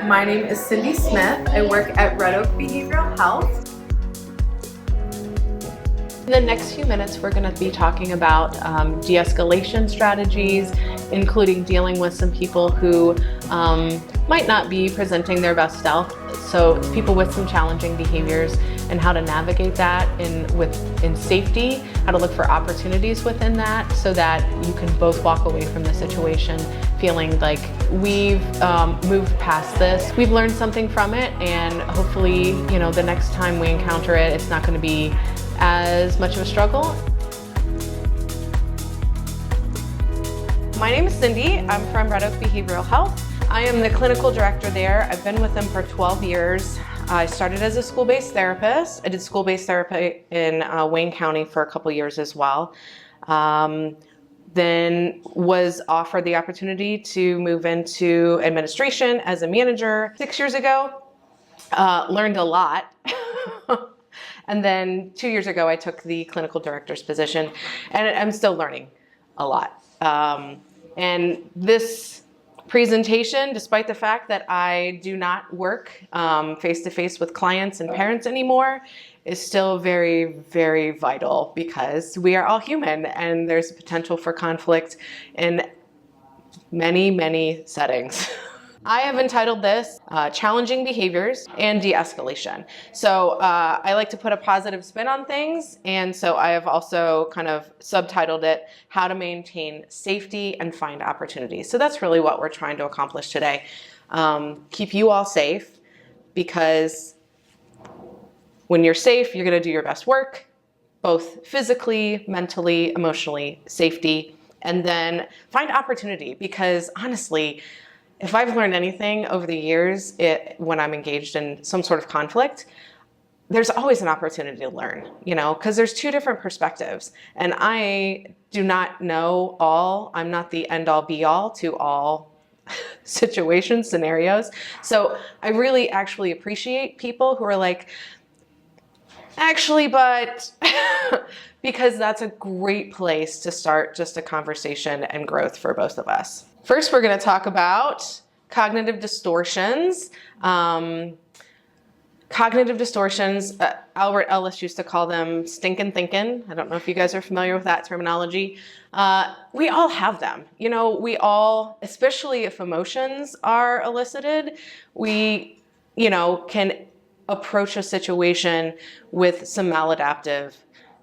My name is Cindy Smith. I work at Red Oak Behavioral Health. In the next few minutes, we're going to be talking about de-escalation strategies, including dealing with some people who might not be presenting their best self. So people with some challenging behaviors and how to navigate that in safety, how to look for opportunities within that so that you can both walk away from the situation feeling like we've moved past this. We've learned something from it, and hopefully, the next time we encounter it, it's not going to be as much of a struggle. My name is Cindy. I'm from Red Oak Behavioral Health. I am the clinical director there. I've been with them for 12 years. I started as a school-based therapist. I did school-based therapy in Wayne County for a couple years as well. Then was offered the opportunity to move into administration as a manager 6 years ago. Learned a lot. And then 2 years ago, I took the clinical director's position, and I'm still learning a lot. And this presentation, despite the fact that I do not work face-to-face with clients and parents anymore, is still very, very vital because we are all human and there's potential for conflict in many, many settings. I have entitled this Challenging Behaviors and De-Escalation. So I like to put a positive spin on things, and so I have also kind of subtitled it How to Maintain Safety and Find Opportunities. So that's really what we're trying to accomplish today. Keep you all safe, because when you're safe, you're going to do your best work, both physically, mentally, emotionally, safety, and then find opportunity, because honestly, if I've learned anything over the years, when I'm engaged in some sort of conflict, there's always an opportunity to learn, because there's two different perspectives. And I do not know all. I'm not the end-all be-all to all situations, scenarios. So I really actually appreciate people who are like, actually, but because that's a great place to start just a conversation and growth for both of us. First, we're going to talk about cognitive distortions. Cognitive distortions, Albert Ellis used to call them stinkin' thinking. I don't know if you guys are familiar with that terminology. We all have them. We all, especially if emotions are elicited, we, can approach a situation with some maladaptive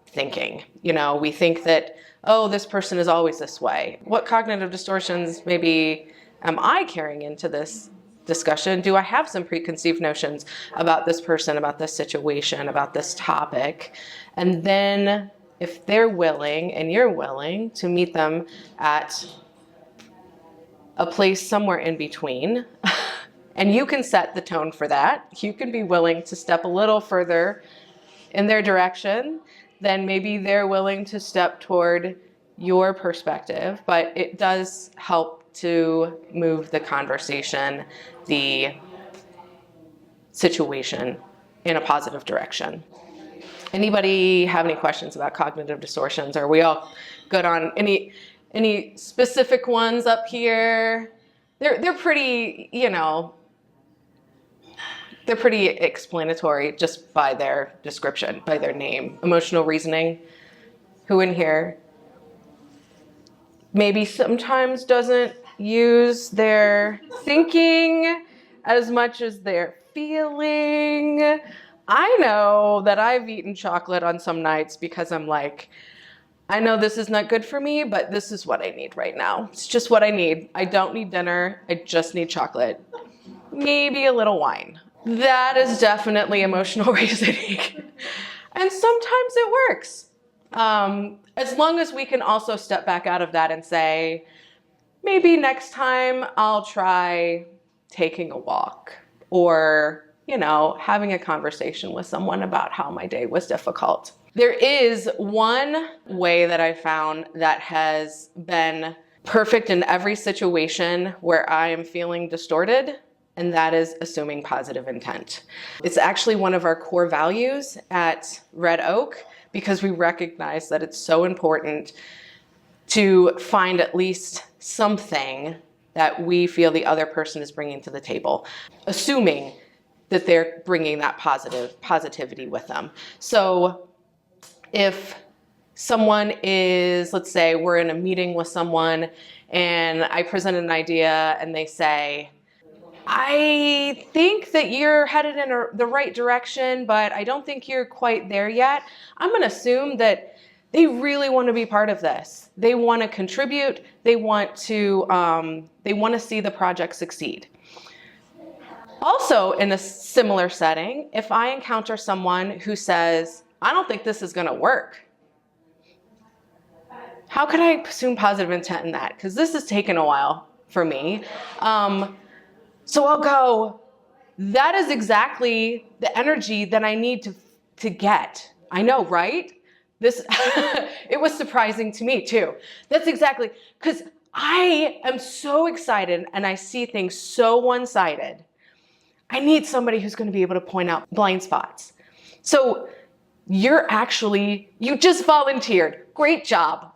thinking. We think that, oh, this person is always this way. What cognitive distortions maybe am I carrying into this discussion? Do I have some preconceived notions about this person, about this situation, about this topic? And then if they're willing and you're willing to meet them at a place somewhere in between, and you can set the tone for that, you can be willing to step a little further in their direction, then maybe they're willing to step toward your perspective, but it does help to move the conversation, the situation in a positive direction. Anybody have any questions about cognitive distortions? Are we all good on any specific ones up here? They're pretty, they're pretty explanatory just by their description, by their name. Emotional reasoning. Who in here maybe sometimes doesn't use their thinking as much as their feeling? I know that I've eaten chocolate on some nights because I'm like, I know this is not good for me, but this is what I need right now. It's just what I need. I don't need dinner. I just need chocolate. Maybe a little wine. That is definitely emotional reasoning. And sometimes it works. As long as we can also step back out of that and say, maybe next time I'll try taking a walk, or, having a conversation with someone about how my day was difficult. There is one way that I found that has been perfect in every situation where I am feeling distorted, and that is assuming positive intent. It's actually one of our core values at Red Oak, because we recognize that it's so important to find at least something that we feel the other person is bringing to the table, assuming that they're bringing that positivity with them. So if someone is, let's say we're in a meeting with someone and I present an idea and they say, I think that you're headed in the right direction, but I don't think you're quite there yet. I'm going to assume that they really want to be part of this. They want to contribute. They want to see the project succeed. Also, in a similar setting, if I encounter someone who says, I don't think this is going to work, how could I assume positive intent in that? Because this has taken a while for me. So I'll go, that is exactly the energy that I need to get. I know, right? It was surprising to me too. That's exactly, because I am so excited and I see things so one-sided. I need somebody who's going to be able to point out blind spots. So you just volunteered. Great job.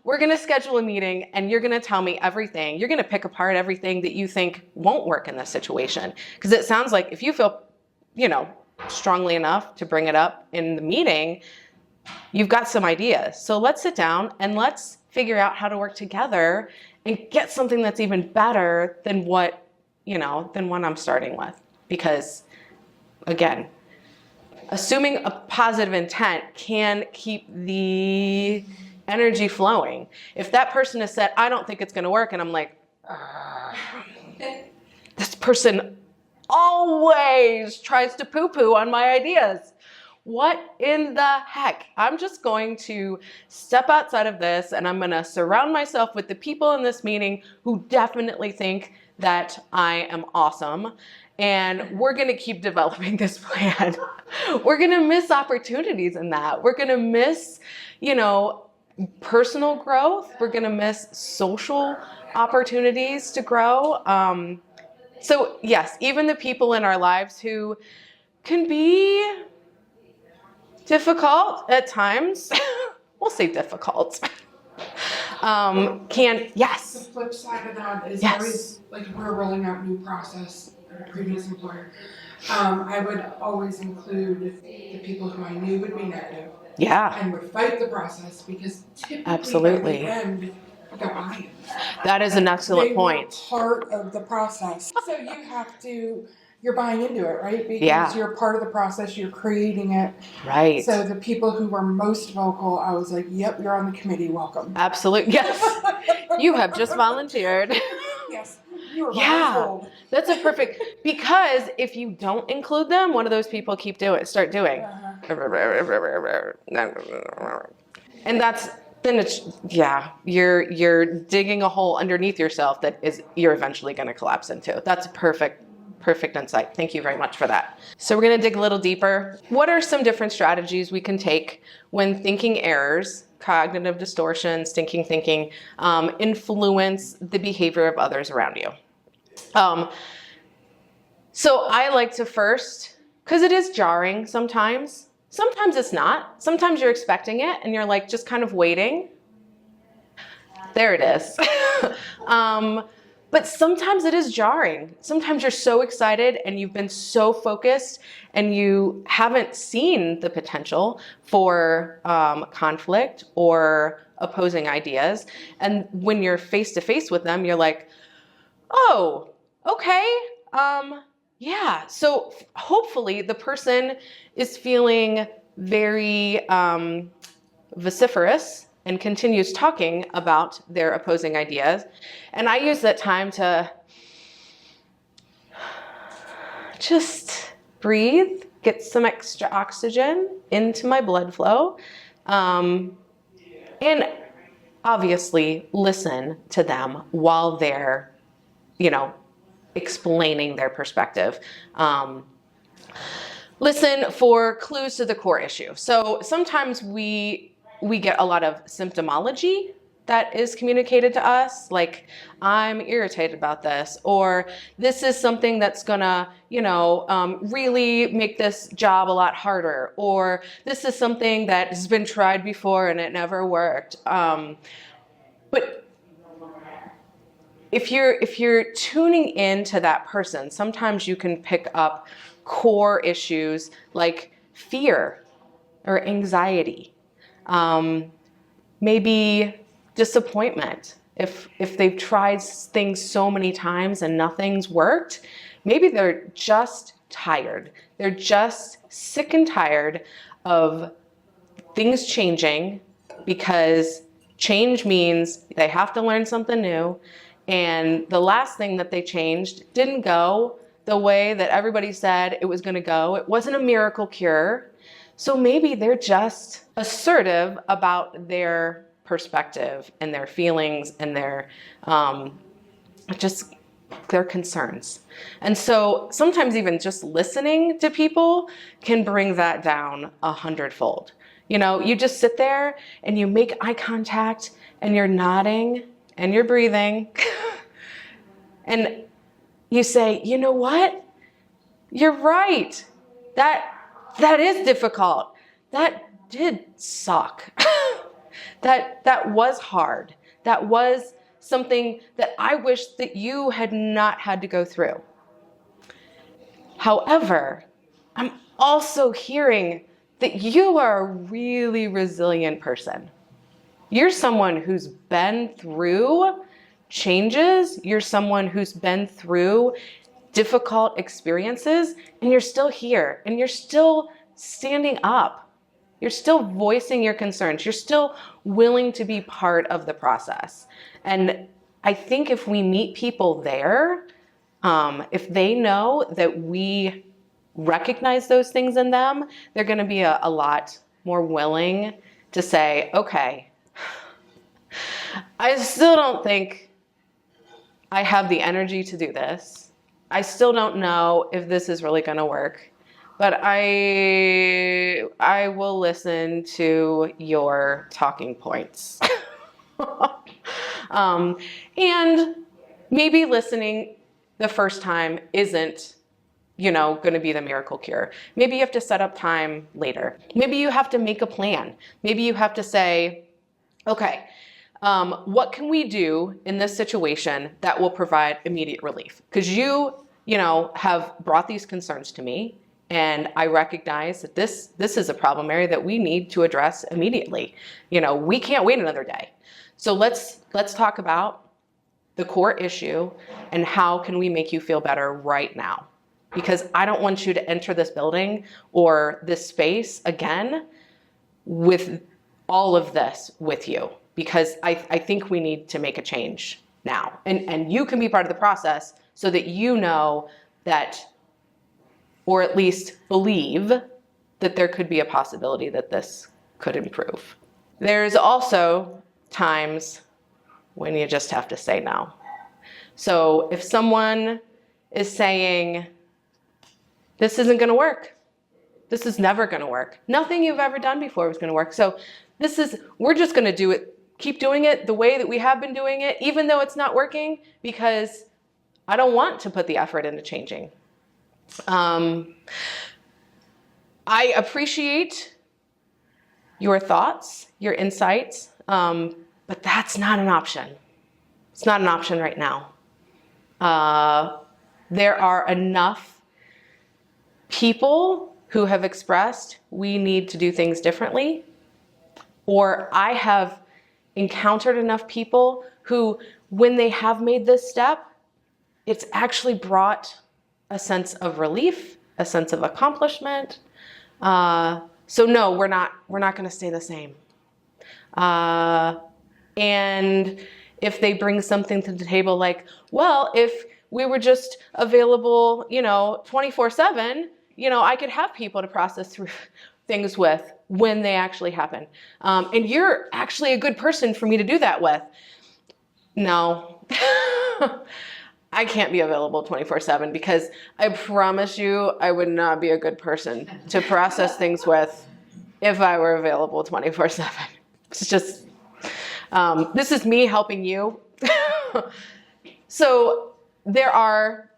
We're going to schedule a meeting and you're going to tell me everything. You're going to pick apart everything that you think won't work in this situation. Because it sounds like if you feel, strongly enough to bring it up in the meeting, you've got some ideas. So let's sit down and let's figure out how to work together and get something that's even better than what I'm starting with. Because again, assuming a positive intent can keep the energy flowing. If that person has said, I don't think it's going to work, and I'm like, this person always tries to poo-poo on my ideas. What in the heck? I'm just going to step outside of this and I'm going to surround myself with the people in this meeting who definitely think that I am awesome. And we're going to keep developing this plan. We're going to miss opportunities in that. We're going to miss, personal growth. We're going to miss social opportunities to grow. So yes, even the people in our lives who can be difficult at times, we'll say difficult, yes. The flip side of that is Yes. always, like if we're rolling out new process at a previous employer, I would always include the people who I knew would be negative. Yeah. And would fight the process because typically Absolutely. at the end, you got buy-in. That is an excellent point. They were part of the process. So you're buying into it, right? Because Yeah. you're part of the process, you're creating it. Right. So the people who were most vocal, I was like, yep, you're on the committee, welcome. Absolutely. Yes. You have just volunteered. Yes. You were Yeah. told. That's a perfect, because if you don't include them, what do those people start doing? And you're digging a hole underneath yourself you're eventually going to collapse into. That's perfect insight. Thank you very much for that. So we're going to dig a little deeper. What are some different strategies we can take when thinking errors, cognitive distortions, stinking thinking, influence the behavior of others around you? So I like to first, because it is jarring sometimes. Sometimes it's not. Sometimes you're expecting it and you're like just kind of waiting. There it is. But sometimes it is jarring. Sometimes you're so excited and you've been so focused and you haven't seen the potential for conflict or opposing ideas. And when you're face to face with them, you're like, oh, okay. Yeah. So hopefully the person is feeling very vociferous and continues talking about their opposing ideas. And I use that time to just breathe, get some extra oxygen into my blood flow, and obviously listen to them while they're, explaining their perspective. Listen for clues to the core issue. So sometimes we get a lot of symptomology that is communicated to us, like I'm irritated about this, or this is something that's gonna, really make this job a lot harder, or this is something that has been tried before and it never worked. But if you're tuning into that person, sometimes you can pick up core issues like fear or anxiety, maybe disappointment. If they've tried things so many times and nothing's worked, maybe they're just tired. They're just sick and tired of things changing, because change means they have to learn something new. And the last thing that they changed didn't go the way that everybody said it was going to go. It wasn't a miracle cure. So maybe they're just assertive about their perspective and their feelings and their just their concerns. And so sometimes even just listening to people can bring that down 100-fold. You know, you just sit there and you make eye contact and you're nodding and you're breathing and you say, you know what? You're right. That is difficult. That did suck. That was hard. That was something that I wish that you had not had to go through. However, I'm also hearing that you are a really resilient person. You're someone who's been through changes. You're someone who's been through difficult experiences, and you're still here, and you're still standing up. You're still voicing your concerns. You're still willing to be part of the process. And I think if we meet people there, if they know that we recognize those things in them, they're going to be a lot more willing to say, okay, I still don't think I have the energy to do this. I still don't know if this is really going to work, but I will listen to your talking points. And maybe listening the first time isn't, going to be the miracle cure. Maybe you have to set up time later. Maybe you have to make a plan. Maybe you have to say, okay, what can we do in this situation that will provide immediate relief? Because you have brought these concerns to me, and I recognize that this is a problem area that we need to address immediately. We can't wait another day. So let's talk about the core issue and how can we make you feel better right now? Because I don't want you to enter this building or this space again with all of this with you, because I think we need to make a change now. And you can be part of the process so that you know that, or at least believe that there could be a possibility that this could improve. There's also times when you just have to say no. So if someone is saying, this isn't going to work, this is never going to work, nothing you've ever done before is going to work. So we're just going to do it, keep doing it the way that we have been doing it, even though it's not working, because I don't want to put the effort into changing. I appreciate your thoughts, your insights, but that's not an option. It's not an option right now. There are enough people who have expressed we need to do things differently, or I have encountered enough people who, when they have made this step, it's actually brought a sense of relief, a sense of accomplishment. So no, we're not going to stay the same. And if they bring something to the table like, well, if we were just available, 24/7, I could have people to process through things with when they actually happen. And you're actually a good person for me to do that with. No, I can't be available 24/7, because I promise you I would not be a good person to process things with if I were available 24/7. It's just, this is me helping you. So there are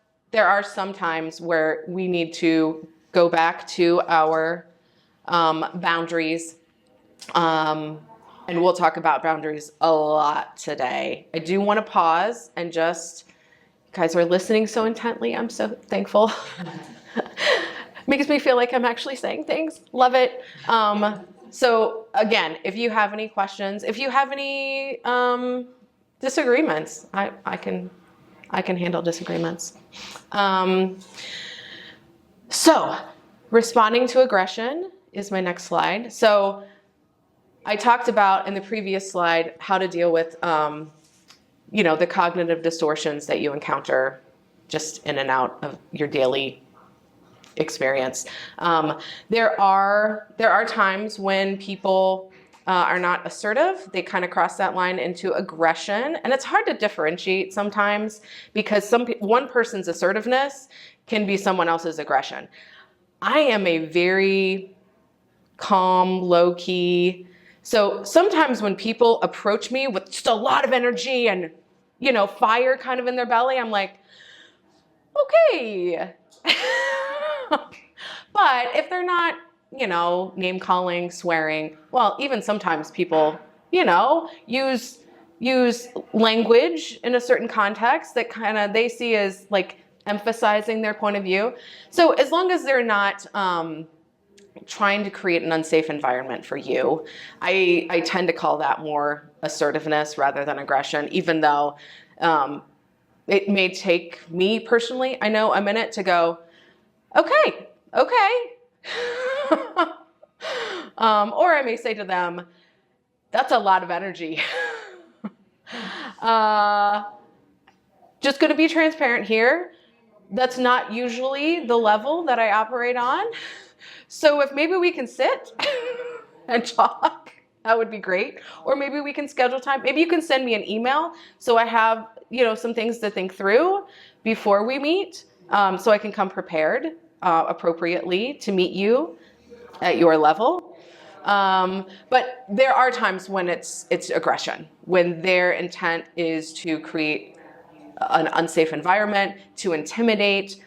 some times where we need to go back to our boundaries, And we'll talk about boundaries a lot today. I do want to pause and just, you guys are listening so intently. I'm so thankful. Makes me feel like I'm actually saying things. Love it. So again, if you have any questions, if you have any disagreements, I can handle disagreements. So responding to aggression is my next slide. So I talked about in the previous slide how to deal with, the cognitive distortions that you encounter just in and out of your daily experience. There are times when people are not assertive. They kind of cross that line into aggression, and it's hard to differentiate sometimes because one person's assertiveness can be someone else's aggression. I am a very calm, low-key. So sometimes when people approach me with just a lot of energy and, fire kind of in their belly, I'm like, okay. But if they're not, name calling, swearing, well, even sometimes people, use language in a certain context that kind of they see as like emphasizing their point of view. So as long as they're not trying to create an unsafe environment for you, I tend to call that more assertiveness rather than aggression, even though it may take me personally, I know, a minute to go, okay. Or I may say to them, that's a lot of energy. Just going to be transparent here. That's not usually the level that I operate on. So if maybe we can sit and talk, that would be great. Or maybe we can schedule time. Maybe you can send me an email so I have, some things to think through before we meet, so I can come prepared appropriately to meet you at your level. But there are times when it's aggression, when their intent is to create an unsafe environment, to intimidate.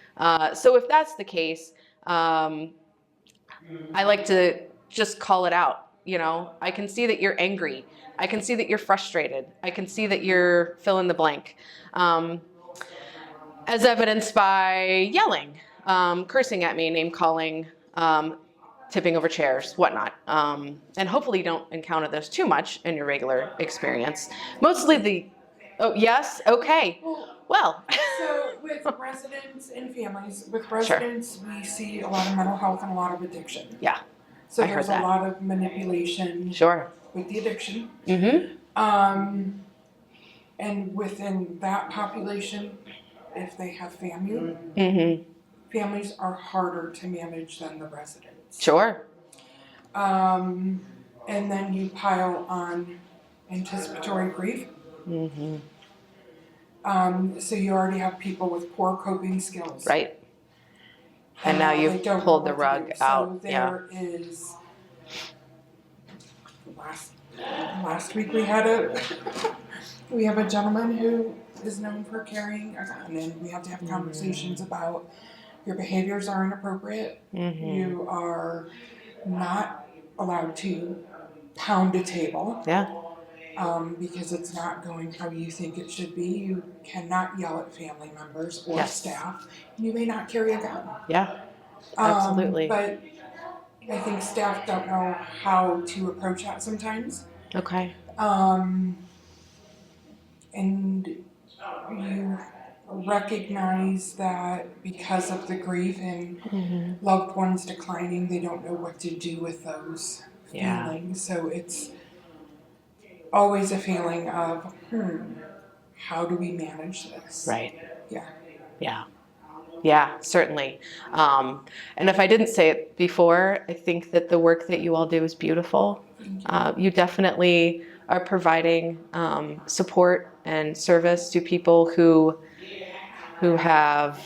So if that's the case, I like to just call it out. I can see that you're angry. I can see that you're frustrated. I can see that you're fill in the blank. As evidenced by yelling, cursing at me, name calling, tipping over chairs, whatnot. And hopefully you don't encounter those too much in your regular experience. Mostly oh, yes, okay. Well. So with residents and families, with residents, we see a lot of mental health and a lot of addiction. Yeah. So I heard there's that. a lot of manipulation. Sure. With the addiction. Mm-hmm. And within that population, if they have family, Mm-hmm. families are harder to manage than the residents. Sure. And then you pile on anticipatory grief. Mm-hmm. So you already have people with poor coping skills. Right. And now you've pulled the rug out. So there is. Last week we have a gentleman who is known for carrying a gun, and we have to have conversations about your behaviors are inappropriate. Mm-hmm. You are not allowed to pound a table. Yeah. Because it's not going how you think it should be. You cannot yell at family members or staff. You may not carry a gun. Yeah. Absolutely. But I think staff don't know how to approach that sometimes. Okay. And you recognize that because of the grief and loved ones declining, they don't know what to do with those feelings. So it's always a feeling of, how do we manage this? Right. Yeah. Yeah. Yeah, certainly. And if I didn't say it before, I think that the work that you all do is beautiful. You definitely are providing support and service to people who have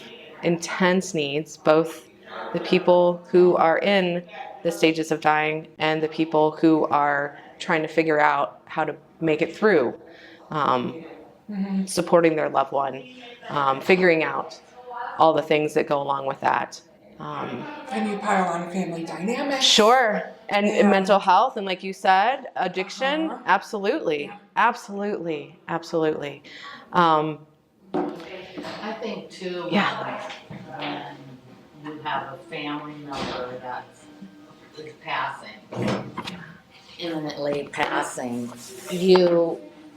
intense needs, both the people who are in the stages of dying and the people who are trying to figure out how to make it through, supporting their loved one, figuring out all the things that go along with that. And you pile on family dynamics. Sure. And And- mental health, and like you said, addiction. Absolutely. Yeah. Absolutely. Absolutely. I think too, Yeah. when you have a family member that is passing, imminently passing,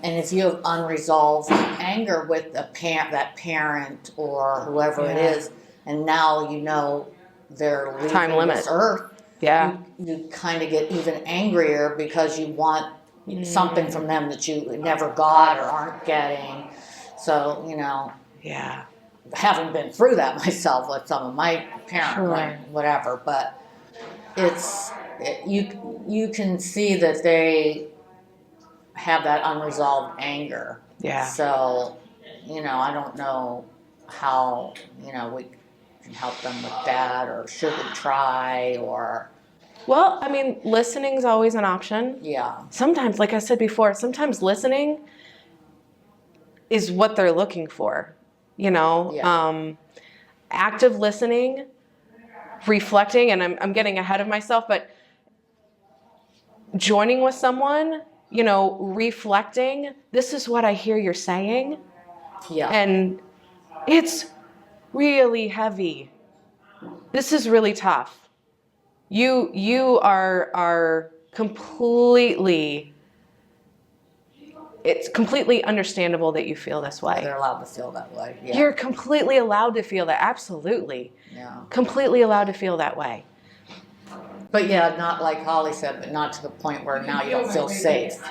and if you have unresolved anger with that parent or whoever it Yeah. is, and now you know they're leaving Time limit. this earth, Yeah. you kind of get even angrier because you want something from them that you never got or aren't getting. So, Yeah. having been through that myself with some of my parents, Sure. whatever, but you can see that they have that unresolved anger. Yeah. So, I don't know how, we can help them with that, or should we try, or, Well, I mean, listening's always an option. yeah. Sometimes, like I said before, sometimes listening is what they're looking for. Yeah. Active listening, reflecting, and I'm getting ahead of myself, but joining with someone, reflecting, this is what I hear you're saying. Yeah. And it's really heavy. This is really tough. You are completely, it's completely understandable that you feel this way. They're allowed to feel that way. Yeah. You're completely allowed to feel that. Absolutely. Yeah. Completely allowed to feel that way. But yeah, not like Holly said, but not to the point where now you don't feel safe.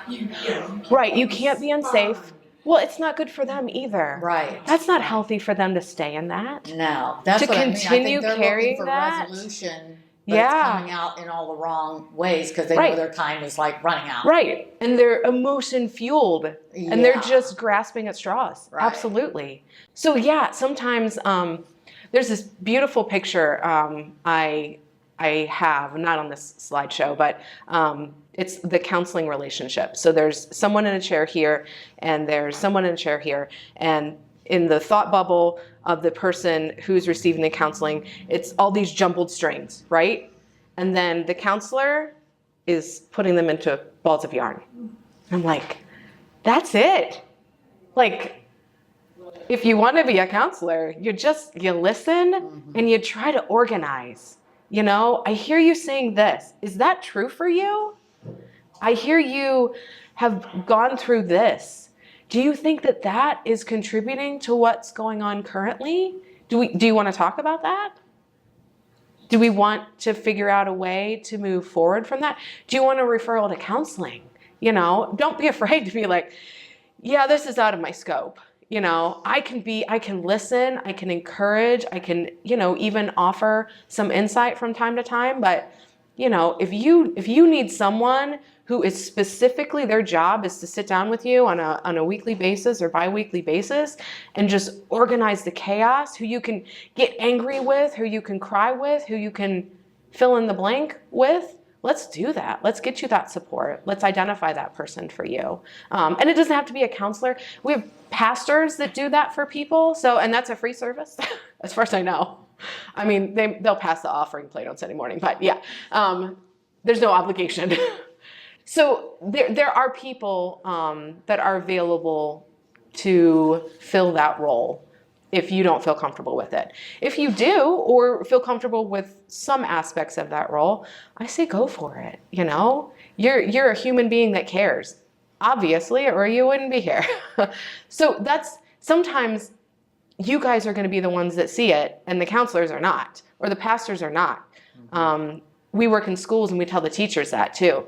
Right. You can't be unsafe. Well, it's not good for them either. Right. That's not healthy for them to stay in that. No. That's To what I mean. continue I think they're carrying looking for that. resolution, but Yeah. it's coming out in all the wrong ways because they know Right. their time is like running out. Right. And they're emotion fueled and they're Yeah. just grasping at straws. Right. Absolutely. So yeah, sometimes there's this beautiful picture I have, not on this slideshow, but it's the counseling relationship. So there's someone in a chair here, and there's someone in a chair here, and in the thought bubble of the person who's receiving the counseling, it's all these jumbled strings, right? And then the counselor is putting them into balls of yarn. I'm like, that's it. Like, if you want to be a counselor, you listen and you try to organize. I hear you saying this. Is that true for you? I hear you have gone through this. Do you think that that is contributing to what's going on currently? Do you want to talk about that? Do we want to figure out a way to move forward from that? Do you want a referral to counseling? Don't be afraid to be like, yeah, this is out of my scope. I can listen, I can encourage, I can, even offer some insight from time to time. But, if you need someone who is specifically, their job is to sit down with you on a weekly basis or bi-weekly basis and just organize the chaos, who you can get angry with, who you can cry with, who you can fill in the blank with, let's do that. Let's get you that support. Let's identify that person for you. And it doesn't have to be a counselor. We have pastors that do that for people. And that's a free service, as far as I know. I mean, they'll pass the offering plate on Sunday morning, but yeah, there's no obligation. So there are people that are available to fill that role if you don't feel comfortable with it. If you do, or feel comfortable with some aspects of that role, I say go for it. You're a human being that cares, obviously, or you wouldn't be here. So that's, sometimes you guys are going to be the ones that see it, and the counselors are not, or the pastors are not. We work in schools, and we tell the teachers that too.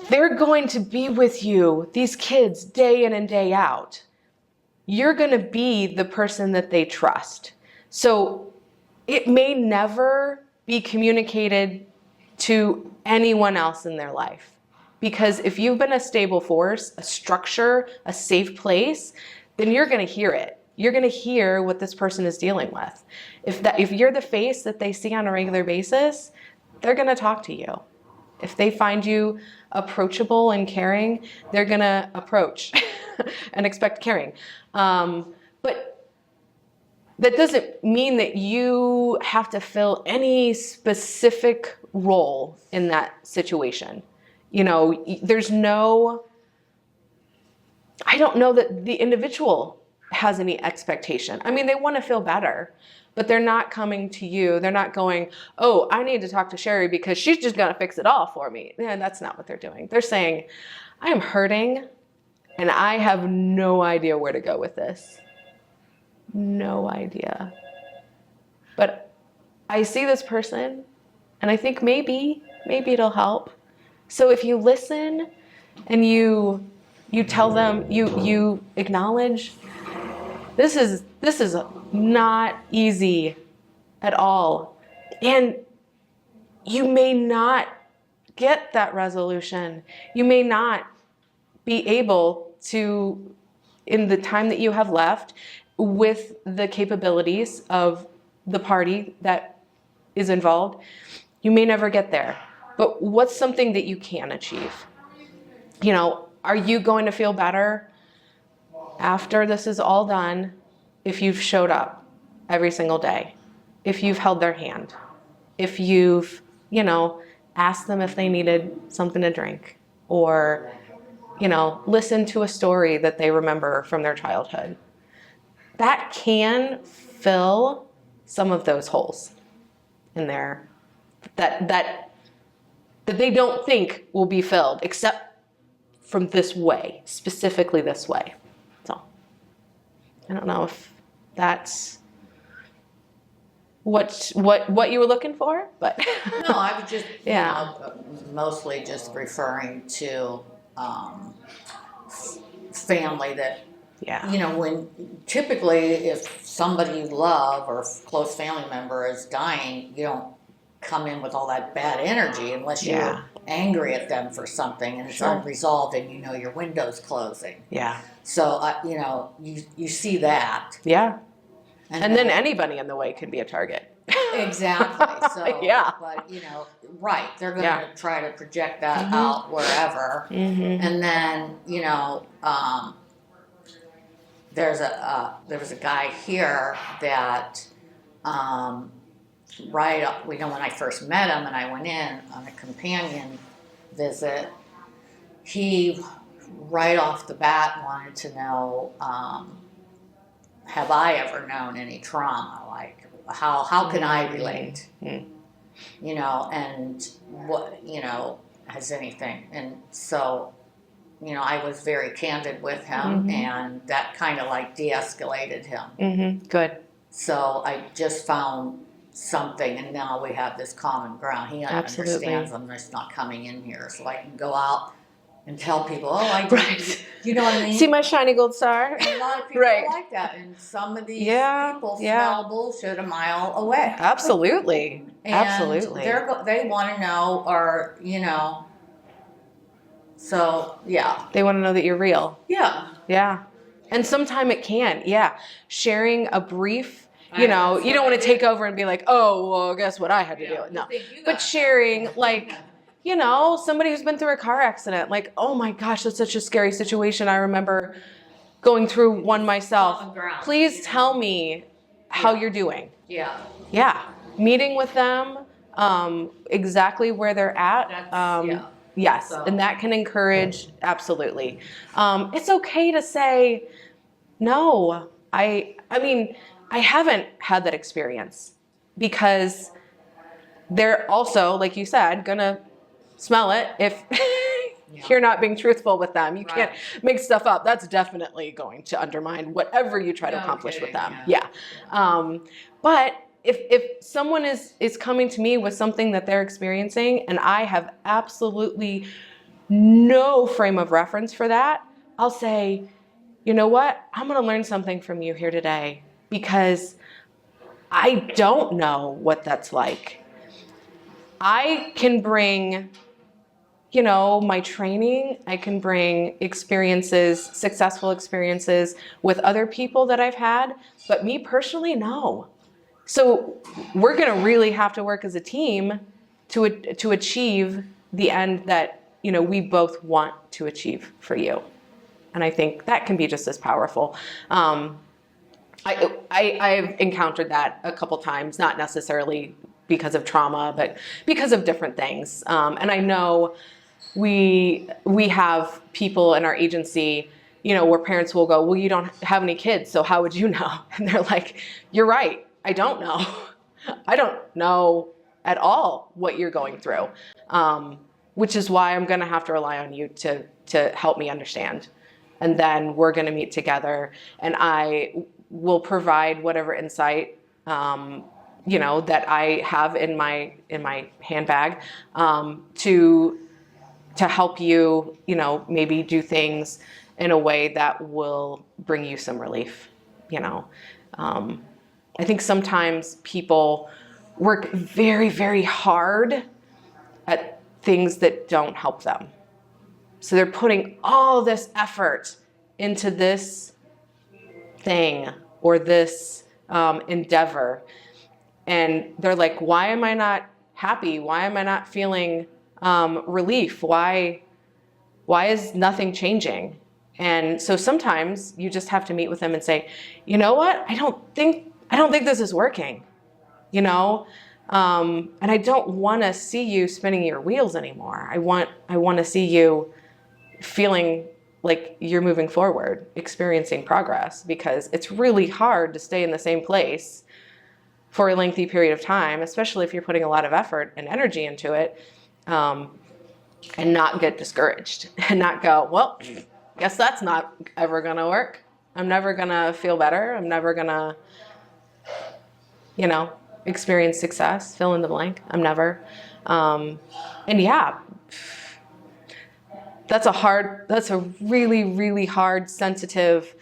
They're going to be with you, these kids, day in and day out. You're going to be the person that they trust. So it may never be communicated to anyone else in their life. Because if you've been a stable force, a structure, a safe place, then you're going to hear it. You're going to hear what this person is dealing with. If you're the face that they see on a regular basis, they're going to talk to you. If they find you approachable and caring, they're going to approach and expect caring. But that doesn't mean that you have to fill any specific role in that situation. You know, there's no, I don't know that the individual has any expectation. I mean, they want to feel better, but they're not coming to you. They're not going, oh, I need to talk to Sherry because she's just going to fix it all for me. Yeah, that's not what they're doing. They're saying, I am hurting and I have no idea where to go with this. No idea. But I see this person and I think maybe it'll help. So if you listen and you tell them, you acknowledge, this is not easy at all. And you may not get that resolution. You may not be able to, in the time that you have left, with the capabilities of the party that is involved, you may never get there. But what's something that you can achieve? You know, are you going to feel better after this is all done if you've showed up every single day, if you've held their hand, if you've, you know, asked them if they needed something to drink, or, you know, listened to a story that they remember from their childhood? That can fill some of those holes in there that they don't think will be filled, except from this way, specifically this way. So I don't know if that's what you were looking for, but No, I was just, yeah. you know, mostly just referring to family that, Yeah. you know, when typically if somebody you love or close family member is dying, you don't come in with all that bad energy unless you're Yeah. angry at them for something and it's Sure. unresolved and you know your window's closing. Yeah. So, you know, you see that. Yeah. And then anybody in the way could be a target. Exactly. So, Yeah. but, you know, right, they're going to Yeah. try to project that Mhm. out wherever. Mm-hmm. And then, you know, there was a guy here that right up, when I first met him and I went in on a companion visit, he right off the bat wanted to know, have I ever known any trauma? Like, how can I relate? Mm-hmm. You know, and what, you know, has anything? And so, you know, I was very candid with him, Mhm. and that kind of like de-escalated him. Mm-hmm. Good. So I just found something, and now we have this common ground. He Absolutely. understands I'm just not coming in here, so I can go out and tell people, oh, I did. Right. You know what I mean? See my shiny gold star? And a lot of people Right. are like that, and some of these Yeah, people yeah. smell bullshit a mile away. Absolutely. And Absolutely. they want to know, or, you know, so, yeah. They want to know that you're real. Yeah. Yeah. And sometime it can. Yeah. Sharing a brief, you know, that's you don't what want to I take over and be like, oh, well, guess what I had to do? No. But sharing, like, you know, somebody who's been through a car accident, like, oh my gosh, that's such a scary situation. I remember going through one myself. Common ground, Please you know. tell me how you're doing. Yeah. Yeah. Meeting with them, exactly where they're at. Yeah. Yes. So- And that can encourage, absolutely. It's okay to say, no, I mean, I haven't had that experience, because they're also, like you said, gonna smell it if you're not being truthful with them. You can't make stuff up. That's definitely going to undermine whatever you try to accomplish with them. Yeah. But if someone is coming to me with something that they're experiencing and I have absolutely no frame of reference for that, I'll say, you know what? I'm going to learn something from you here today, because I don't know what that's like. I can bring, you know, my training, I can bring experiences, successful experiences with other people that I've had, but me personally, no. So we're going to really have to work as a team to achieve the end that, you know, we both want to achieve for you. And I think that can be just as powerful. I've encountered that a couple times, not necessarily because of trauma, but because of different things. And I know we have people in our agency, you know, where parents will go, well, you don't have any kids, so how would you know? And they're like, you're right, I don't know. I don't know at all what you're going through, which is why I'm going to have to rely on you to help me understand. And then we're going to meet together, and I will provide whatever insight, you know, that I have in my handbag, to help you, you know, maybe do things in a way that will bring you some relief, you know. I think sometimes people work very, very hard at things that don't help them. So they're putting all this effort into this thing or this endeavor. And they're like, why am I not happy? Why am I not feeling relief? Why is nothing changing? And so sometimes you just have to meet with them and say, you know what? I don't think this is working, you know? And I don't want to see you spinning your wheels anymore. I want to see you feeling like you're moving forward, experiencing progress, because it's really hard to stay in the same place for a lengthy period of time, especially if you're putting a lot of effort and energy into it, and not get discouraged and not go, well, guess that's not ever going to work. I'm never going to feel better. I'm never going to, you know, experience success, fill in the blank. I'm never. And yeah, that's a really, really hard, sensitive,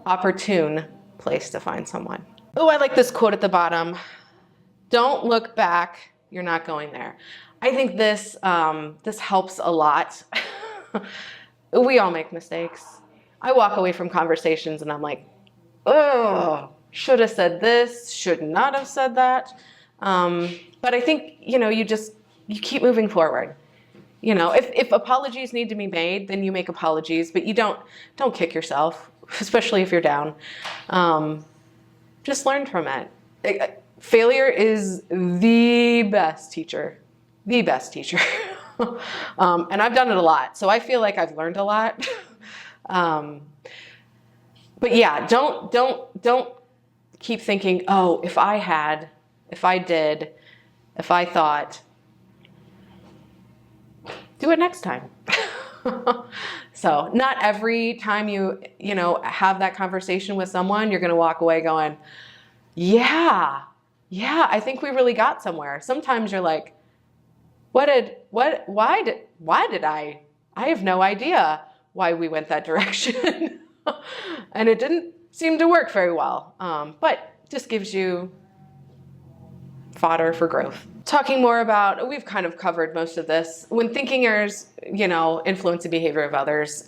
opportune place to find someone. Oh, I like this quote at the bottom. Don't look back. You're not going there. I think this helps a lot. We all make mistakes. I walk away from conversations and I'm like, oh, should have said this, should not have said that. But I think, you know, you keep moving forward. You know, if apologies need to be made, then you make apologies, but you don't kick yourself, especially if you're down. Just learn from it. Failure is the best teacher, and I've done it a lot, so I feel like I've learned a lot. But yeah, don't keep thinking, oh, if I thought, do it next time. So not every time you have that conversation with someone, you're going to walk away going, yeah, I think we really got somewhere. Sometimes you're like, why did I have no idea why we went that direction. And it didn't seem to work very well. But just gives you fodder for growth. Talking more about, we've kind of covered most of this. When thinking errors, influence the behavior of others,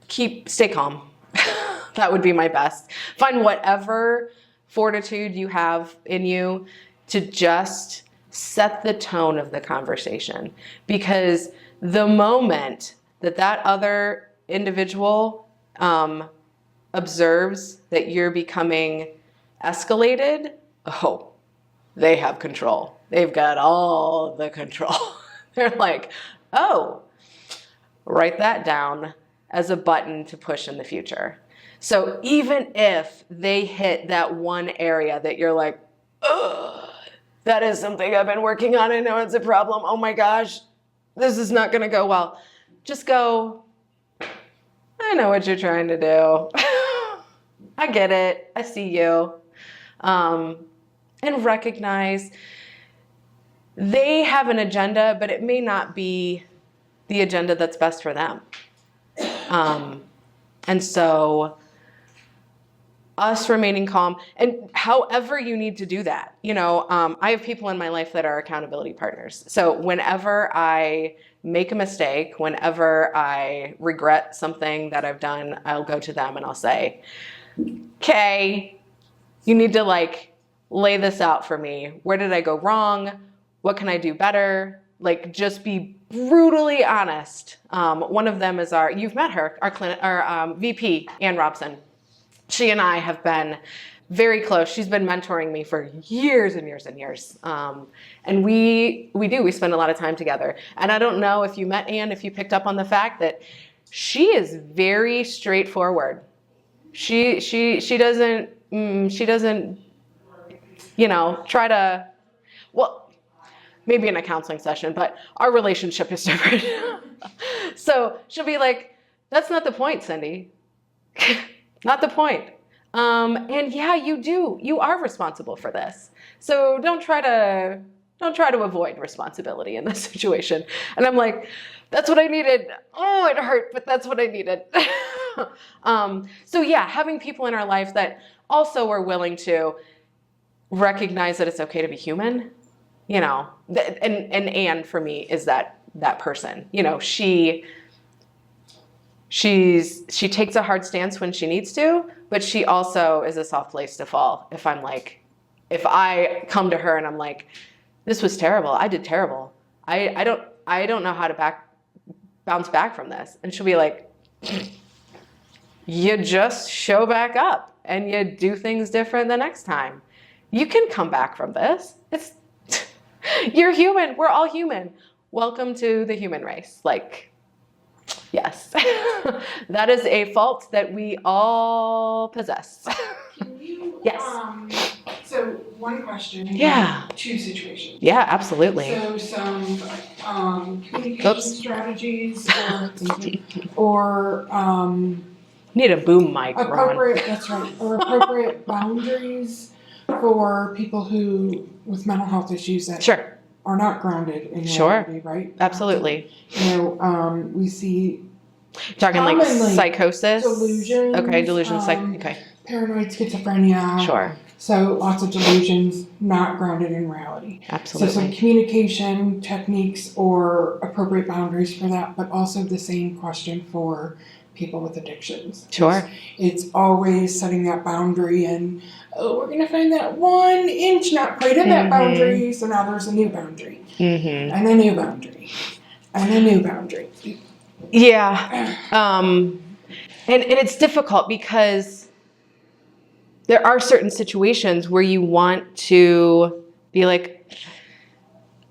stay calm. That would be my best. Find whatever fortitude you have in you to just set the tone of the conversation. Because the moment that other individual observes that you're becoming escalated, oh, they have control. They've got all the control. They're like, oh, write that down as a button to push in the future. So even if they hit that one area that you're like, ugh, that is something I've been working on. I know it's a problem. Oh my gosh, this is not going to go well. Just go, I know what you're trying to do. I get it. I see you. And recognize they have an agenda, but it may not be the agenda that's best for them. And so us remaining calm, and however you need to do that. I have people in my life that are accountability partners. So whenever I make a mistake, whenever I regret something that I've done, I'll go to them and I'll say, okay, you need to lay this out for me. Where did I go wrong? What can I do better? Just be brutally honest. One of them is you've met her, our VP, Ann Robson. she and I have been very close. She's been mentoring me for years and years and years. And we spend a lot of time together. And I don't know if you met Anne, if you picked up on the fact that she is very straightforward. She doesn't, try to, well, maybe in a counseling session, but our relationship is different. So she'll be like, that's not the point, Cindy. Not the point. And yeah, you are responsible for this. So don't try to avoid responsibility in this situation. And I'm like, that's what I needed. Oh, it hurt, but that's what I needed. So yeah, having people in our life that also are willing to recognize that it's okay to be human, and Anne for me is that person. She takes a hard stance when she needs to, but she also is a soft place to fall. If I come to her and I'm like, this was terrible, I did terrible, I don't know how to bounce back from this, and she'll be like, you just show back up and you do things different the next time. You can come back from this. You're human. We're all human. Welcome to the human race. Yes, that is a fault that we all possess. Can you, Yes. So one question. Yeah. Two situations. Yeah, absolutely. So some communication strategies or Need a boom mic, Ron. appropriate. That's right. Or appropriate boundaries for people who with mental health issues that Sure. are not grounded in Sure. reality, right? Absolutely. We see Talking like commonly psychosis. delusions, Okay, delusions. Okay. paranoid schizophrenia. Sure. So lots of delusions not grounded in reality. Absolutely. So some communication techniques or appropriate boundaries for that, but also the same question for people with addictions. Sure. It's always setting that boundary and, we're going to find that 1 inch not quite in that boundary, so now there's a new boundary. Mm-hmm. And a new boundary. And a new boundary. Yeah. And it's difficult because there are certain situations where you want to be like,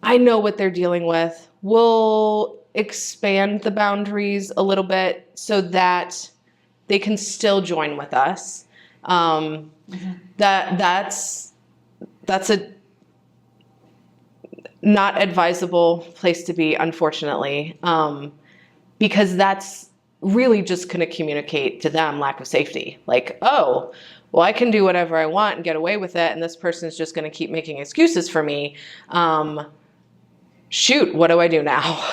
I know what they're dealing with. We'll expand the boundaries a little bit so that they can still join with us. That's a not advisable place to be, unfortunately, because that's really just going to communicate to them lack of safety. Like, oh, well, I can do whatever I want and get away with it, and this person's just going to keep making excuses for me. Shoot, what do I do now?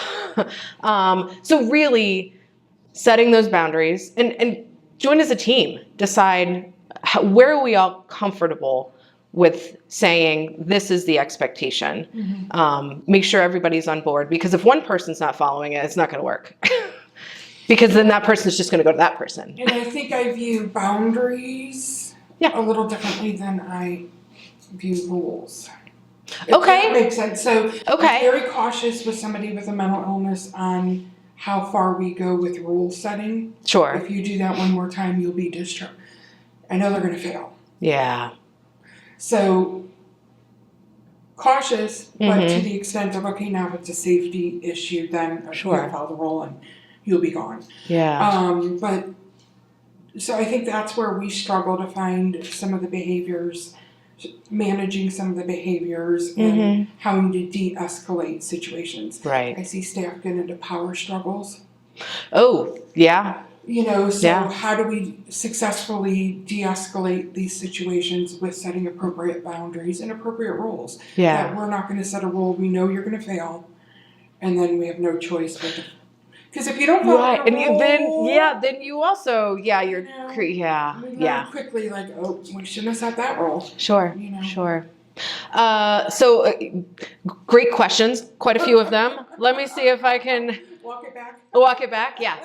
So really setting those boundaries and join as a team. Decide where are we all comfortable with saying this is the expectation. Make sure everybody's on board, because if one person's not following it, it's not going to work. Because then that person's just going to go to that person. And I think I view boundaries a little differently than I view rules. If that makes sense. So I'm very cautious with somebody with a mental illness on how far we go with rule setting. Sure. If you do that one more time, you'll be discharged. I know they're going to fail. Yeah. So cautious, but to the extent of, okay, now if it's a safety issue, then Sure. follow the rule and you'll be gone. Yeah. But so I think that's where we struggle to find some of the behaviors, managing some of the behaviors and how to de-escalate situations. Right. I see staff get into power struggles. Oh, yeah. How do we successfully de-escalate these situations with setting appropriate boundaries and appropriate rules? Yeah. That we're not going to set a rule, we know you're going to fail, and then we have no choice but to. Because if you don't follow the rule, then you also, you're, we learn quickly, like, oh, we shouldn't have set that rule. Sure, sure. So great questions, quite a few of them. Let me see if I can walk it back. Yeah.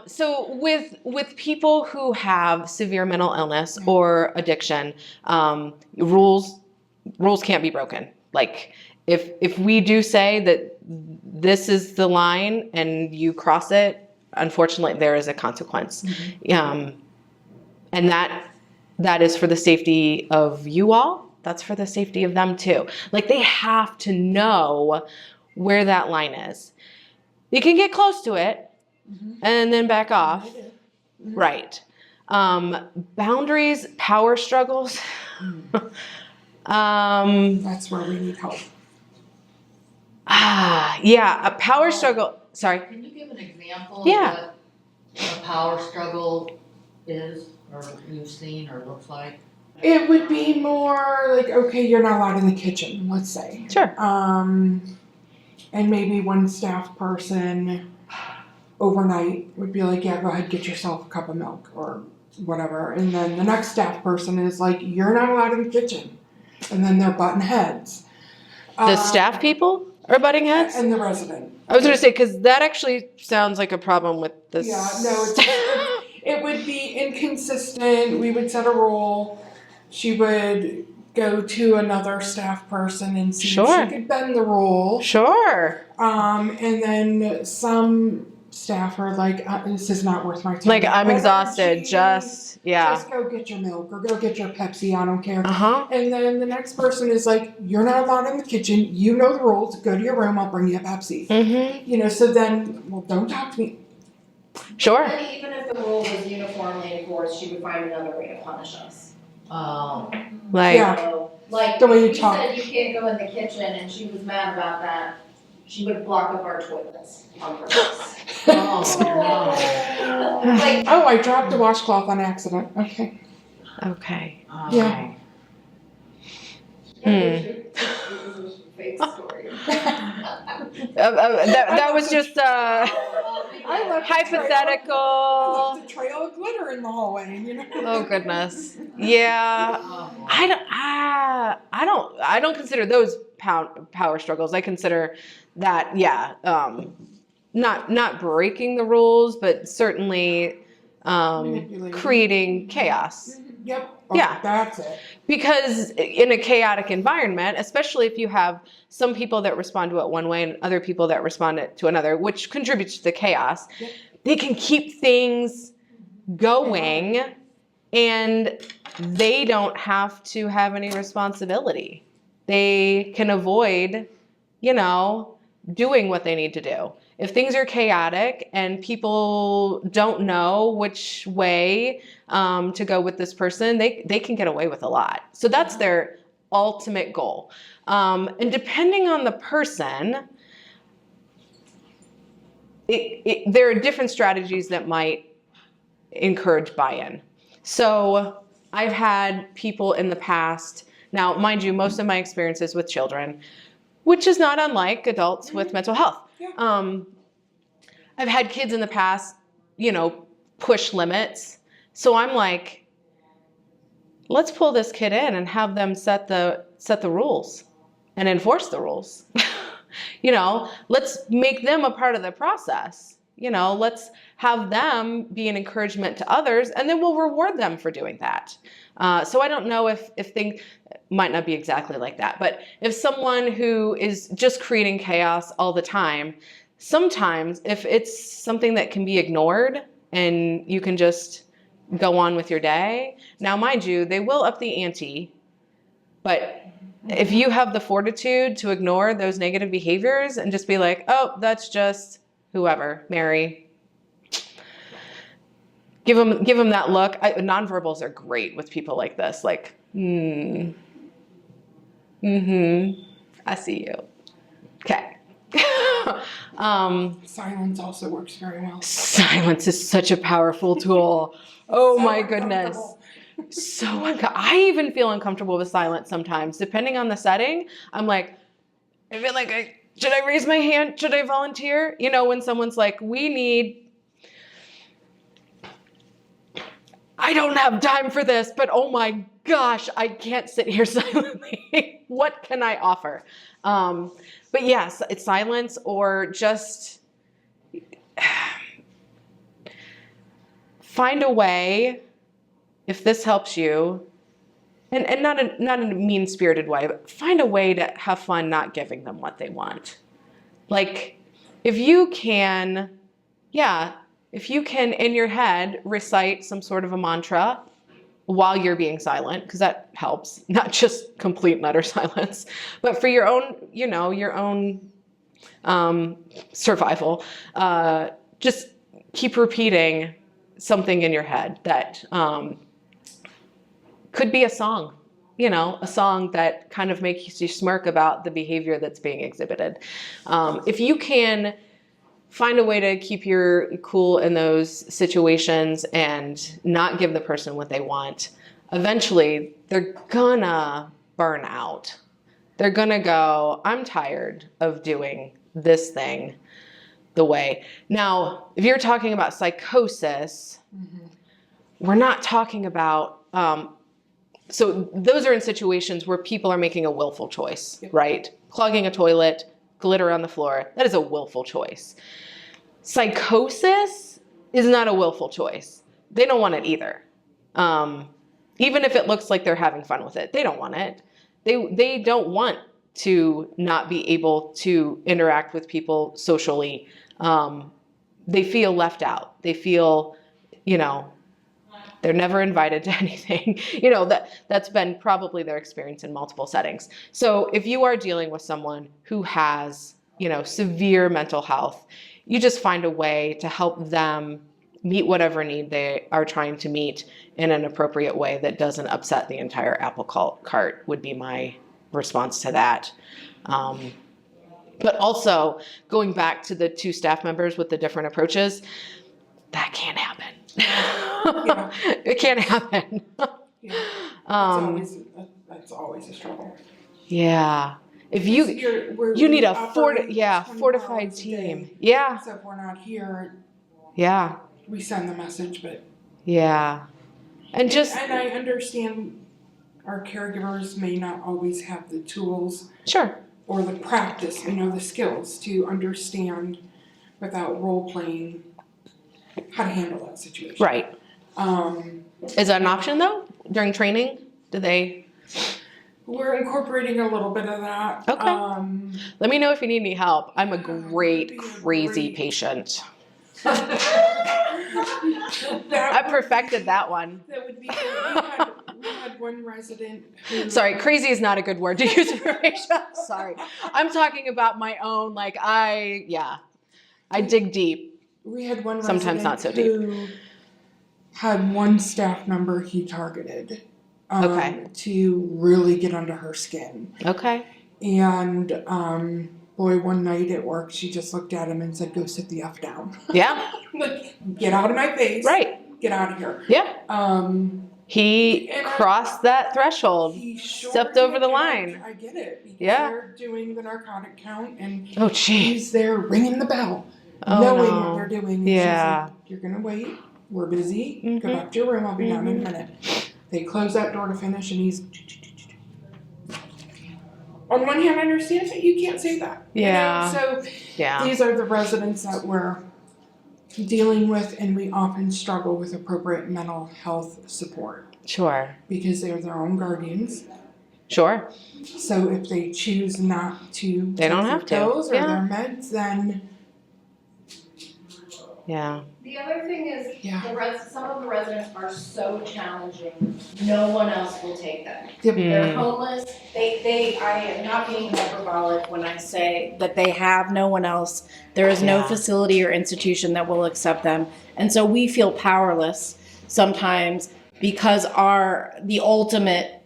So with people who have severe mental illness or addiction, rules can't be broken. Like if we do say that this is the line and you cross it, unfortunately there is a consequence. And that is for the safety of you all. That's for the safety of them too. Like, they have to know where that line is. You can get close to it and then back off. Right. Boundaries, power struggles. That's where we need help. Yeah, a power struggle. Sorry. Can you give an example Yeah. of what a power struggle is, or you've seen, or looks like? It would be more like, okay, you're not allowed in the kitchen, let's say. Sure. And maybe one staff person overnight would be like, yeah, go ahead, get yourself a cup of milk or whatever. And then the next staff person is like, you're not allowed in the kitchen. And then they're butting heads. The staff people are butting heads? And the resident. I was going to say, because that actually sounds like a problem with the It would be inconsistent. We would set a rule. She would go to another staff person and see if she could bend the rule. Sure. And then some staff are like, this is not worth my time. Like, I'm exhausted. Just go get your milk or go get your Pepsi. I don't care. Uh-huh. And then the next person is like, you're not allowed in the kitchen. You know the rules. Go to your room. I'll bring you a Pepsi. Mm-hmm. So then, well, don't talk to me. Sure. And even if the rule was uniformly enforced, she would find another way to punish us. Like, So, like, The way you if talk. said you can't go in the kitchen and she was mad about that, she would block up our toilets on purpose. Like, Oh, I dropped the washcloth on accident. Okay. okay. Yeah. it was a fake story. That was just I left hypothetical. I left a trail of glitter in the hallway. Oh goodness. Yeah. I don't consider those power struggles. I consider that not breaking the rules, but certainly creating chaos. Yep. Yeah. That's it. Because in a chaotic environment, especially if you have some people that respond to it one way and other people that respond to another, which contributes to the chaos, they can keep things going and they don't have to have any responsibility. They can avoid, doing what they need to do. If things are chaotic and people don't know which way to go with this person, they can get away with a lot. So that's their ultimate goal. And depending on the person, there are different strategies that might encourage buy-in. So I've had people in the past, now mind you, most of my experiences with children, which is not unlike adults with mental health. Yeah. I've had kids in the past, push limits. So I'm like, let's pull this kid in and have them set the rules and enforce the rules. Let's make them a part of the process. Let's have them be an encouragement to others, and then we'll reward them for doing that. So I don't know if things might not be exactly like that, but if someone who is just creating chaos all the time, sometimes if it's something that can be ignored and you can just go on with your day. Now, mind you, they will up the ante, but if you have the fortitude to ignore those negative behaviors and just be like, oh, that's just whoever, Mary. Give them that look. Nonverbals are great with people like this. Like, I see you. Okay. Silence also works very well. Silence is such a powerful tool. Oh my goodness. I even feel uncomfortable with silence sometimes. Depending on the setting, I'm like, I feel like, should I raise my hand? Should I volunteer? When someone's like, I don't have time for this, but oh my gosh, I can't sit here silently. What can I offer? But yes, it's silence or just find a way, if this helps you, and not in a mean-spirited way, but find a way to have fun not giving them what they want. Like, if you can in your head recite some sort of a mantra, while you're being silent, because that helps, not just complete and utter silence, but for your own, your own survival, just keep repeating something in your head that could be a song, a song that kind of makes you smirk about the behavior that's being exhibited. If you can find a way to keep your cool in those situations and not give the person what they want, eventually they're gonna burn out. They're gonna go, I'm tired of doing this thing the way. Now, if you're talking about psychosis, we're not talking about, so those are in situations where people are making a willful choice, right? Clogging a toilet, glitter on the floor, that is a willful choice. Psychosis is not a willful choice. They don't want it either. Even if it looks like they're having fun with it, they don't want it. They don't want to not be able to interact with people socially. They feel left out. They feel, they're never invited to anything. That's been probably their experience in multiple settings. So if you are dealing with someone who has, severe mental health, you just find a way to help them meet whatever need they are trying to meet in an appropriate way that doesn't upset the entire apple cart, would be my response to that. But also, going back to the 2 staff members with the different approaches, that can't happen. Yeah. It can't happen. Yeah. That's always a struggle. Yeah. If you need a fortified team. Yeah. So if we're not here, Yeah. we send the message, but yeah. And I understand our caregivers may not always have the tools sure. or the practice, the skills to understand without role playing how to handle that situation. Right. Is that an option though? During training? Do they? We're incorporating a little bit of that. Okay. Let me know if you need any help. I'm a great, crazy patient. I perfected that one. That would be good. We had one resident who... Sorry, crazy is not a good word to use for patients. Sorry. I'm talking about my own, I dig deep. We had one Sometimes resident not so who had one staff member he targeted to really get under her skin. Okay. And boy, one night at work, she just looked at him and said, "Go sit the F down." Yeah. Get out of my face. Right. Get out of here. Yeah. He crossed that threshold. He stepped over the line. I get it. Because Yeah. they're doing the narcotic count and he's there ringing the bell, knowing what they're doing. And she's like, "You're going to wait. We're busy. Go back to your room. I'll be down in a minute." They close that door to finish and he's... On one hand, I understand that you can't say that. Yeah. So these are the residents that we're dealing with, and we often struggle with appropriate mental health support. Sure. Because they're their own guardians. Sure. So if they choose not to they don't have to. Pills or their meds, then... Yeah. The other thing is, some of the residents are so challenging, no one else will take them. They're homeless. I am not being hyperbolic when I say that they have no one else. There is no facility or institution that will accept them. And so we feel powerless sometimes because the ultimate,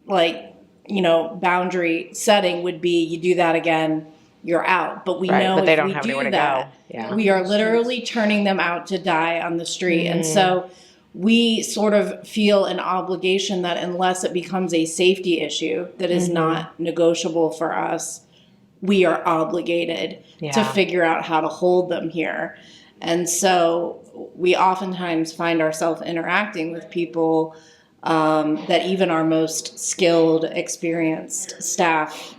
boundary setting would be you do that again, you're out. But we know but they if don't we have do anywhere to that, go. Yeah. we are literally turning them out to die on the street. And so we sort of feel an obligation that unless it becomes a safety issue that is not negotiable for us, we are obligated to figure out how to hold them here. And so we oftentimes find ourselves interacting with people that even our most skilled, experienced staff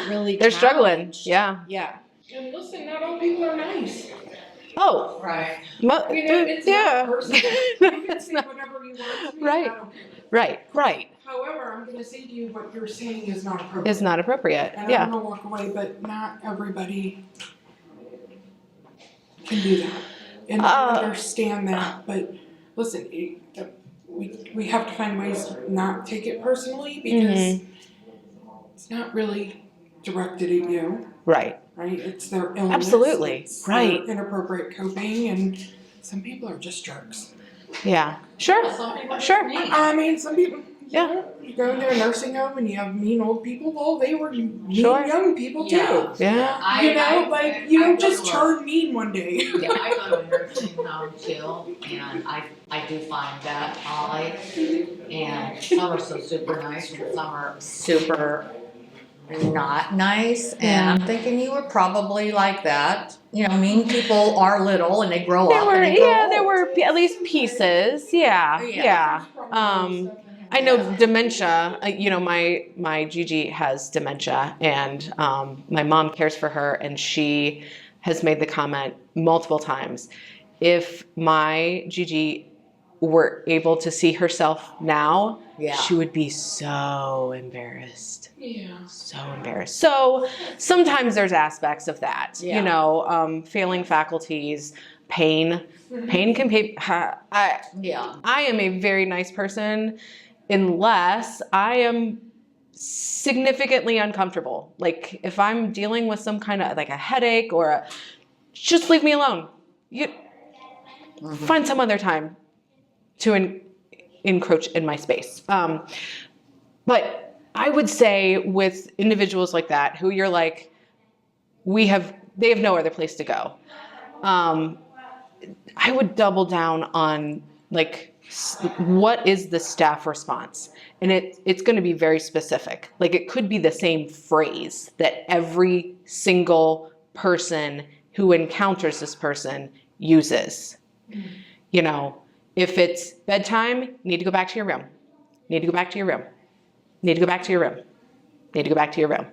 really they're struggling. challenged. Yeah. And listen, not all people are nice. Oh. Right. It's not personal. You can say whatever you want to me. Right. I don't care. Right. However, I'm going to say to you what you're saying is not appropriate. It's not appropriate. And I'm going to walk away, but not everybody can do that. And I understand that, but listen, we have to find ways to not take it personally because it's not really directed at you. Right. Right? It's their illness. Absolutely. It's Right. their inappropriate coping, and some people are just jerks. Yeah. Sure. Some people Sure. mean. I mean, some people. Yeah. You go into a nursing home and you have mean old people. Well, they were mean Sure. young people too. Yeah. Yeah. You know, like you don't just turn. turn mean one day. Yeah, I go to a nursing home too, and I do find that, Holly, and some are so super nice, and some are super not nice, and I'm thinking you were probably like that. You know, mean people are little, and they grow up, and they grow old. There were at least pieces. Yeah. Yeah. I know dementia, you know, my Gigi has dementia, and my mom cares for her, and she has made the comment multiple times, if my Gigi were able to see herself now, she would be so embarrassed. Yeah. So embarrassed. So sometimes there's aspects of that, you know, failing faculties, pain. Pain can be, I am a very nice person unless I am significantly uncomfortable. Like if I'm dealing with some kind of like a headache or just leave me alone. You find some other time to encroach in my space. But I would say with individuals like that, who you're like, they have no other place to go. I would double down on like, what is the staff response? And it's going to be very specific. Like it could be the same phrase that every single person who encounters this person uses. You know, if it's bedtime, you need to go back to your room. You need to go back to your room. You need to go back to your room. You need to go back to your room.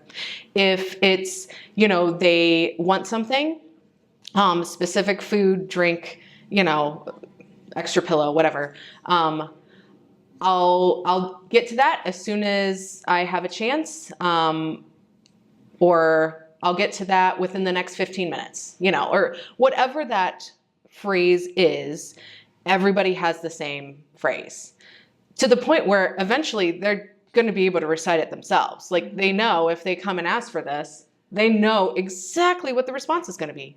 If it's, you know, they want something, specific food, drink, you know, extra pillow, whatever. I'll get to that as soon as I have a chance, or I'll get to that within the next 15 minutes, you know, or whatever that phrase is. Everybody has the same phrase to the point where eventually they're going to be able to recite it themselves. Like they know if they come and ask for this, they know exactly what the response is going to be.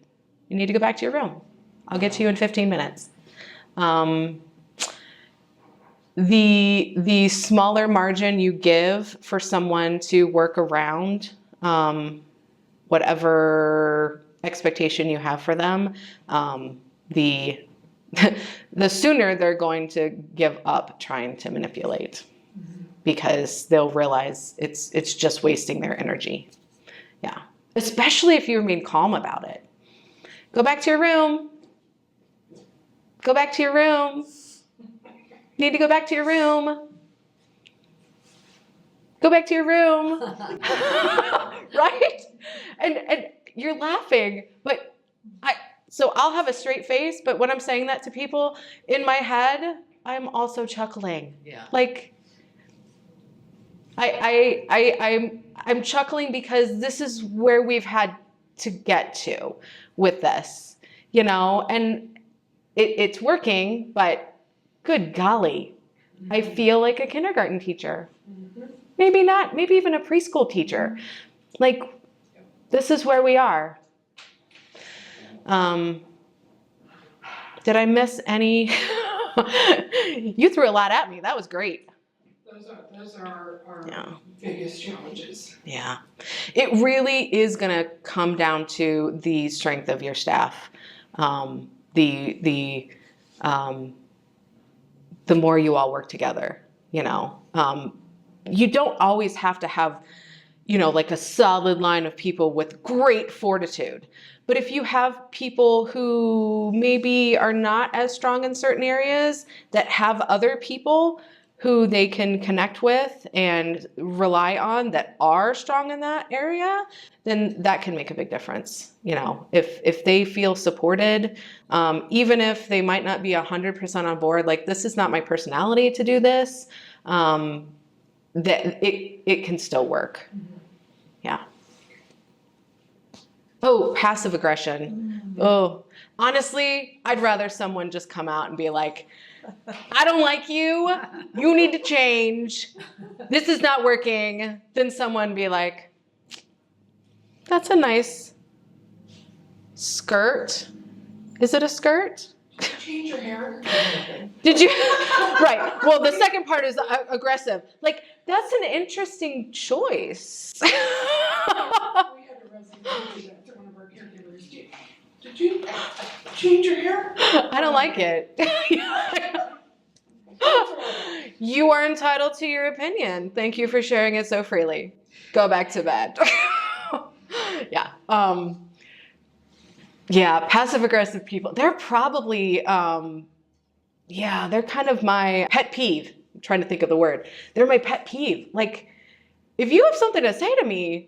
You need to go back to your room. I'll get to you in 15 minutes. The smaller margin you give for someone to work around whatever expectation you have for them, the sooner they're going to give up trying to manipulate, because they'll realize it's just wasting their energy. Yeah, especially if you remain calm about it. Go back to your room. Go back to your room. You need to go back to your room. Go back to your room. Right? And you're laughing, but so I'll have a straight face, but when I'm saying that to people, in my head, I'm also chuckling. Yeah. Like I'm chuckling because this is where we've had to get to with this, you know, and it's working, but good golly, I feel like a kindergarten teacher. Maybe not, maybe even a preschool teacher. Like, this is where we are. Did I miss any? You threw a lot at me. That was great. Those are our biggest challenges. Yeah. It really is going to come down to the strength of your staff. The more you all work together, you know. You don't always have to have, you know, like a solid line of people with great fortitude. But if you have people who maybe are not as strong in certain areas that have other people who they can connect with and rely on that are strong in that area, then that can make a big difference. You know, if they feel supported, even if they might not be 100% on board, like this is not my personality to do this, that it can still work. Yeah. Oh, passive aggression. Oh, Honestly, I'd rather someone just come out and be like, I don't like you. You need to change. This is not working. Than someone be like, that's a nice skirt. Is it a skirt? Change your hair. Did you? Right. Well, the second part is aggressive. Like, that's an interesting choice. We had a resident do that to one of our caregivers. Did you change your hair? I don't like it. You are entitled to your opinion. Thank you for sharing it so freely. Go back to bed. Yeah. Yeah, passive aggressive people. They're probably, they're kind of my pet peeve. I'm trying to think of the word. They're my pet peeve. Like, if you have something to say to me,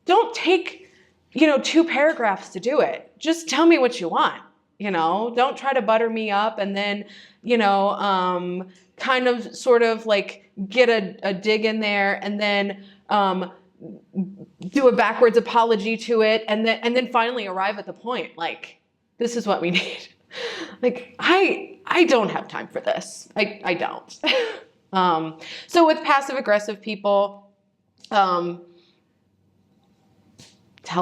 don't take, 2 paragraphs to do it. Just tell me what you want. Don't try to butter me up and then, kind of sort of like get a dig in there and then, do a backwards apology to it and then finally arrive at the point like, this is what we need. Like, I don't have time for this. I don't. So with passive aggressive people, tell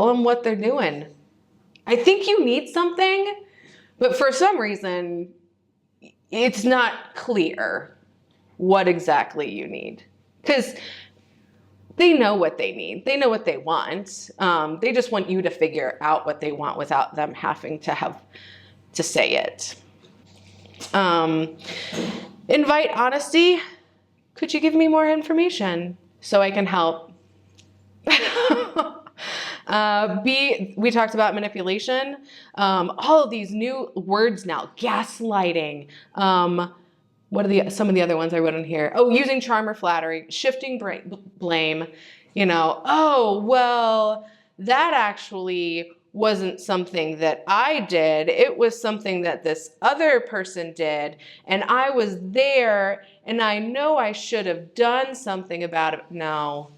them what they're doing. I think you need something, but for some reason it's not clear what exactly you need, because they know what they need. They know what they want. They just want you to figure out what they want without them having to have to say it. Invite honesty. Could you give me more information so I can help? We talked about manipulation. All of these new words now. Gaslighting. What are some of the other ones I wrote in here? Oh, using charm or flattery, shifting blame. Oh, well, that actually wasn't something that I did. It was something that this other person did, and I was there, and I know I should have done something about it. No.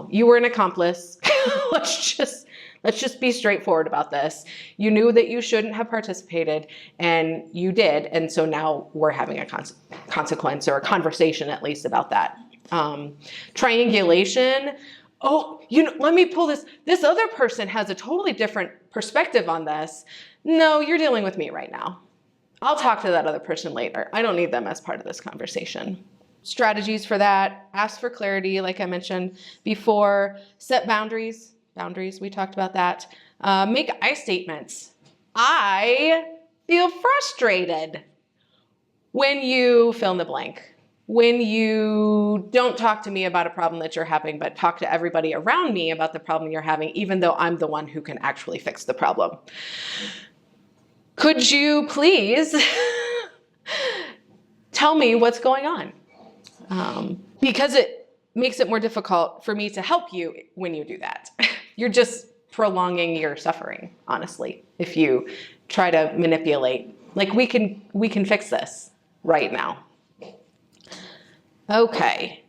You were an accomplice. Let's just be straightforward about this. You knew that you shouldn't have participated, and you did, and so now we're having a consequence or a conversation at least about that. Triangulation. Oh, let me pull this. This other person has a totally different perspective on this. No, you're dealing with me right now. I'll talk to that other person later. I don't need them as part of this conversation. Strategies for that. Ask for clarity, like I mentioned before. Set boundaries. We talked about that. Make I statements. I feel frustrated when you fill in the blank. When you don't talk to me about a problem that you're having, but talk to everybody around me about the problem you're having, even though I'm the one who can actually fix the problem. Could you please tell me what's going on? Because it makes it more difficult for me to help you when you do that. You're just prolonging your suffering, honestly, if you try to manipulate. Like, we can fix this right now. Okay.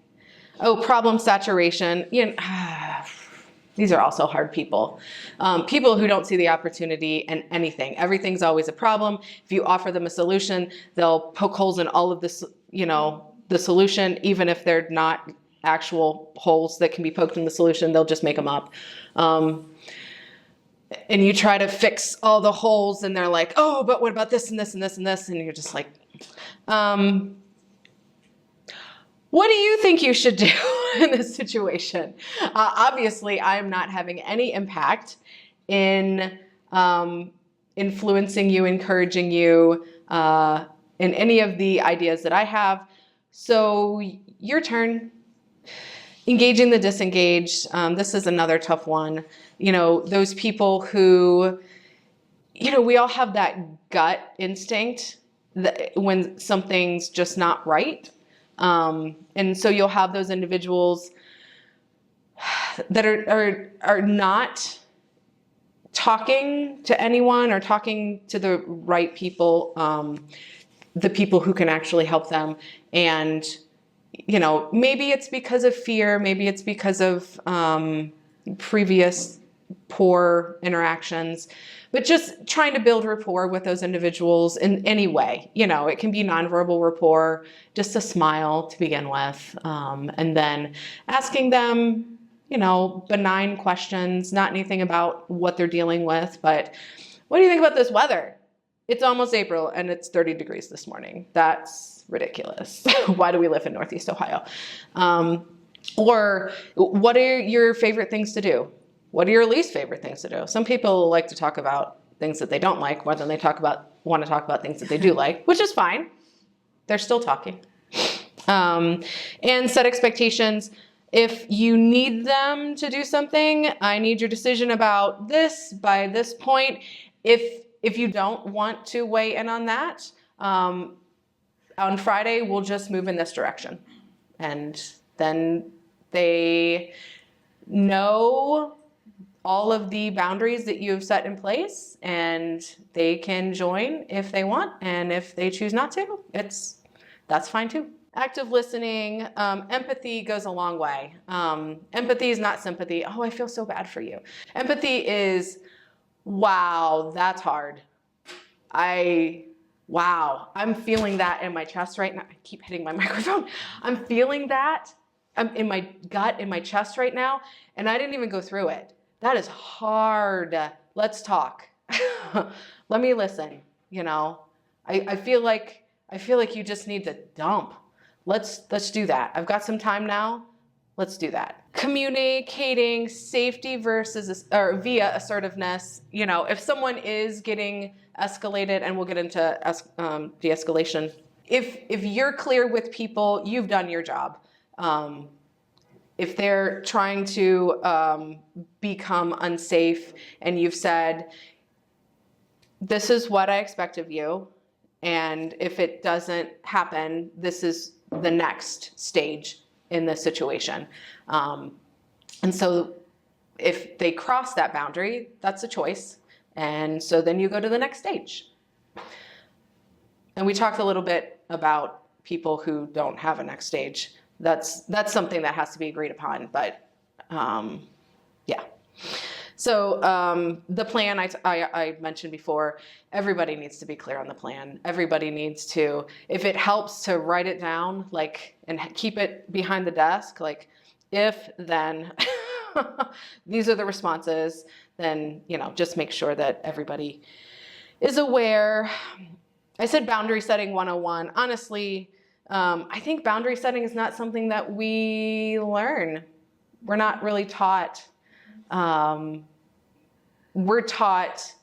Oh, problem saturation. These are also hard people. People who don't see the opportunity in anything. Everything's always a problem. If you offer them a solution, they'll poke holes in all of this, the solution, even if they're not actual holes that can be poked in the solution, they'll just make them up. And you try to fix all the holes and they're like, oh, but what about this and this and this and this? And you're just like, what do you think you should do in this situation? Obviously, I am not having any impact in influencing you, encouraging you in any of the ideas that I have. So your turn. Engaging the disengaged. This is another tough one. Those people who, we all have that gut instinct that when something's just not right. And so you'll have those individuals that are not talking to anyone or talking to the right people, the people who can actually help them. And, maybe it's because of fear, maybe it's because of previous poor interactions, but just trying to build rapport with those individuals in any way. You know, it can be nonverbal rapport, just a smile to begin with, and then asking them, you know, benign questions, not anything about what they're dealing with, but what do you think about this weather? It's almost April and it's 30 degrees this morning. That's ridiculous. Why do we live in Northeast Ohio? Or what are your favorite things to do? What are your least favorite things to do? Some people like to talk about things that they don't like more than they want to talk about things that they do like, which is fine. They're still talking. And set expectations. If you need them to do something, I need your decision about this by this point. If you don't want to weigh in on that, on Friday, we'll just move in this direction. And then they know all of the boundaries that you have set in place, and they can join if they want. And if they choose not to, that's fine too. Active listening, empathy goes a long way. Empathy is not sympathy. Oh, I feel so bad for you. Empathy is, wow, that's hard. Wow, I'm feeling that in my chest right now. I keep hitting my microphone. I'm feeling that. I'm in my gut, in my chest right now, and I didn't even go through it. That is hard. Let's talk. Let me listen. You know, I feel like you just need to dump. Let's do that. I've got some time now. Let's do that. Communicating safety via assertiveness. You know, if someone is getting escalated, and we'll get into de-escalation. If you're clear with people, you've done your job. If they're trying to become unsafe, and you've said, this is what I expect of you, and if it doesn't happen, this is the next stage in this situation. And so if they cross that boundary, that's a choice. And so then you go to the next stage. And we talked a little bit about people who don't have a next stage. That's something that has to be agreed upon, but yeah. So the plan I mentioned before, everybody needs to be clear on the plan. Everybody needs to, if it helps to write it down, like, and keep it behind the desk, like, if, then, these are the responses, then, you know, just make sure that everybody is aware. I said boundary setting 101. Honestly, I think boundary setting is not something that we learn. We're not really taught. We're taught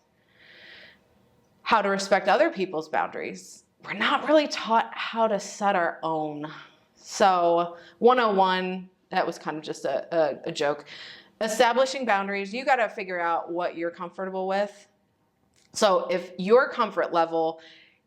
how to respect other people's boundaries. We're not really taught how to set our own. So 101, that was kind of just a joke. Establishing boundaries, you got to figure out what you're comfortable with. So if your comfort level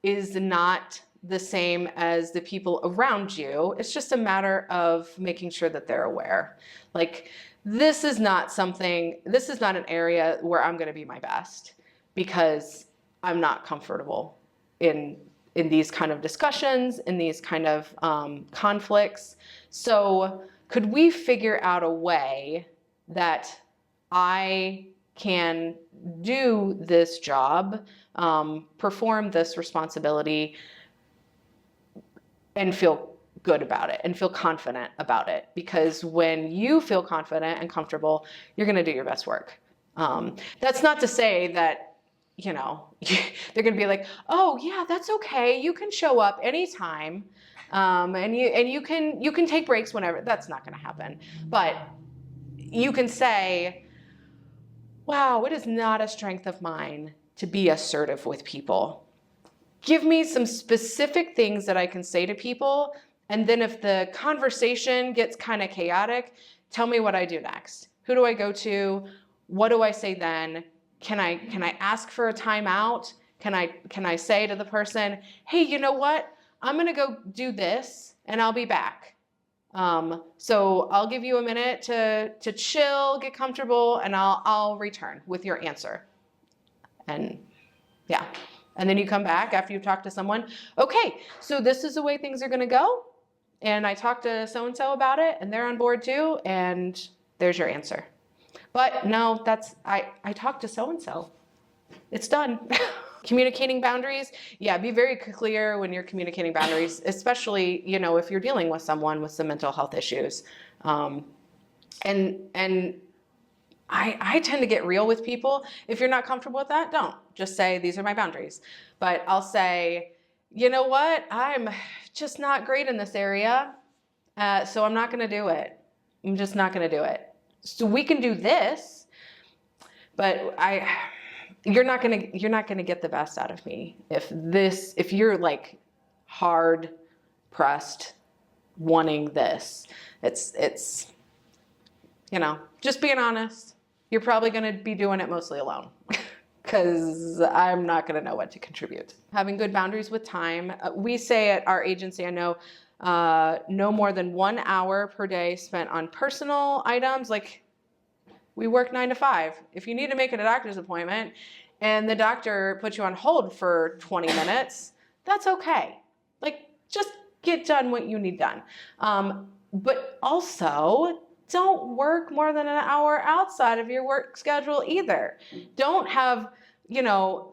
is not the same as the people around you, it's just a matter of making sure that they're aware. Like, this is not an area where I'm going to be my best, because I'm not comfortable in these kind of discussions, in these kind of conflicts. So could we figure out a way that I can do this job, perform this responsibility, and feel good about it and feel confident about it? Because when you feel confident and comfortable, you're going to do your best work. That's not to say that, you know, they're going to be like, oh yeah, that's okay, you can show up anytime, and you can take breaks whenever. That's not going to happen. But you can say, wow, it is not a strength of mine to be assertive with people. Give me some specific things that I can say to people, and then if the conversation gets kind of chaotic, tell me what I do next. Who do I go to? What do I say then? Can I ask for a timeout? Can I say to the person, hey, you know what? I'm gonna go do this and I'll be back. So I'll give you a minute to chill, get comfortable, and I'll return with your answer. And yeah. And then you come back after you've talked to someone. Okay, so this is the way things are going to go. And I talked to so-and-so about it, and they're on board too. And there's your answer. But no, I talked to so-and-so. It's done. Communicating boundaries. Yeah, be very clear when you're communicating boundaries, especially, if you're dealing with someone with some mental health issues. And I tend to get real with people. If you're not comfortable with that, don't. Just say, these are my boundaries. But I'll say, you know what? I'm just not great in this area. So I'm not going to do it. I'm just not going to do it. So we can do this, but you're not going to get the best out of me if you're like hard pressed wanting this. It's just being honest. You're probably going to be doing it mostly alone because I'm not going to know what to contribute. Having good boundaries with time. We say at our agency, I know, no more than 1 hour per day spent on personal items. Like, we work 9 to 5. If you need to make a doctor's appointment and the doctor puts you on hold for 20 minutes, that's okay. Like, just get done what you need done. But also, don't work more than an hour outside of your work schedule either. Don't have,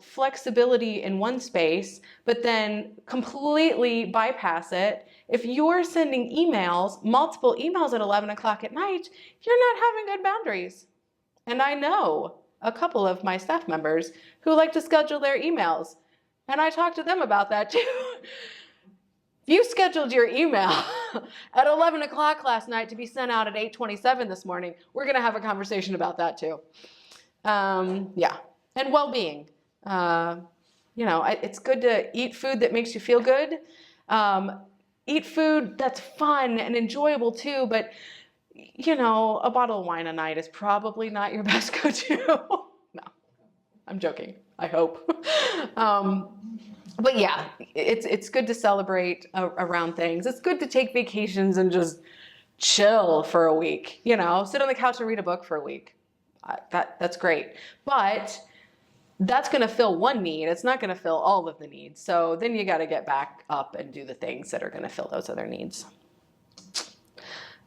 flexibility in one space, but then completely bypass it. If you're sending multiple emails at 11 o'clock at night, you're not having good boundaries. And I know a couple of my staff members who like to schedule their emails. And I talk to them about that too. If you scheduled your email at 11 o'clock last night to be sent out at 8:27 this morning, we're going to have a conversation about that too. Yeah. And well-being. It's good to eat food that makes you feel good. Eat food that's fun and enjoyable too, but a bottle of wine a night is probably not your best go-to. No, I'm joking. I hope. But yeah, it's good to celebrate around things. It's good to take vacations and just chill for a week. Sit on the couch and read a book for a week. That's great. But that's going to fill one need. It's not going to fill all of the needs. So then you got to get back up and do the things that are going to fill those other needs.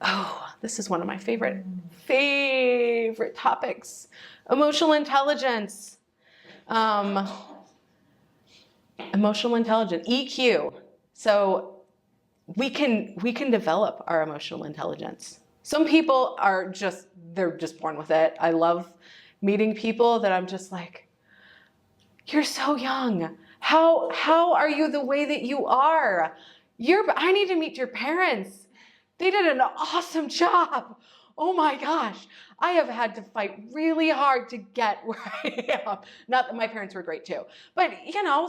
Oh, this is one of my favorite topics. Emotional intelligence. Emotional intelligence, EQ. So we can develop our emotional intelligence. Some people they're just born with it. I love meeting people that I'm just like, you're so young. How are you the way that you are? I need to meet your parents. They did an awesome job. Oh my gosh. I have had to fight really hard to get where I am. Not that my parents were great too, but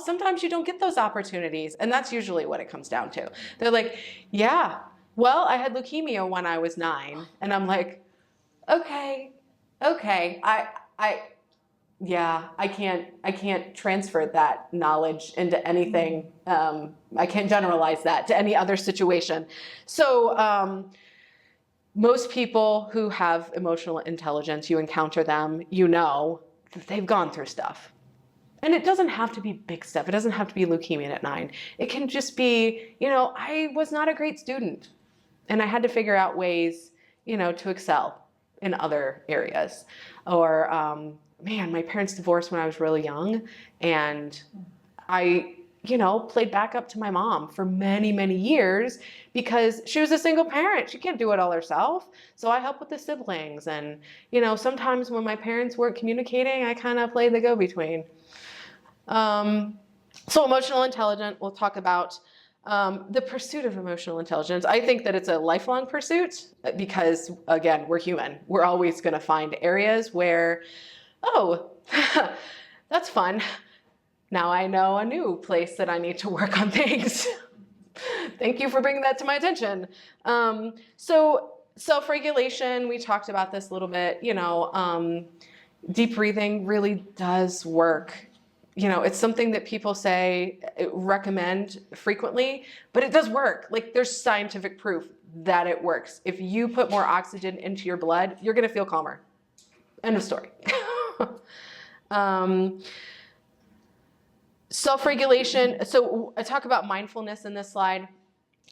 sometimes you don't get those opportunities. And that's usually what it comes down to. They're like, yeah, well, I had leukemia when I was 9. And I'm like, okay. I can't transfer that knowledge into anything. I can't generalize that to any other situation. So, most people who have emotional intelligence, you encounter them, that they've gone through stuff. And it doesn't have to be big stuff. It doesn't have to be leukemia at 9. It can just be, I was not a great student. And I had to figure out ways, to excel in other areas. Or, my parents divorced when I was really young. And I played back up to my mom for many, many years because she was a single parent. She can't do it all herself. So I helped with the siblings. And, sometimes when my parents weren't communicating, I kind of played the go-between. So emotional intelligence, we'll talk about the pursuit of emotional intelligence. I think that it's a lifelong pursuit because, again, we're human. We're always going to find areas where, oh, that's fun. Now I know a new place that I need to work on things. Thank you for bringing that to my attention. So self-regulation, we talked about this a little bit, deep breathing really does work. It's something that people recommend frequently, but it does work. Like, there's scientific proof that it works. If you put more oxygen into your blood, you're going to feel calmer. End of story. Self-regulation. So I talk about mindfulness in this slide.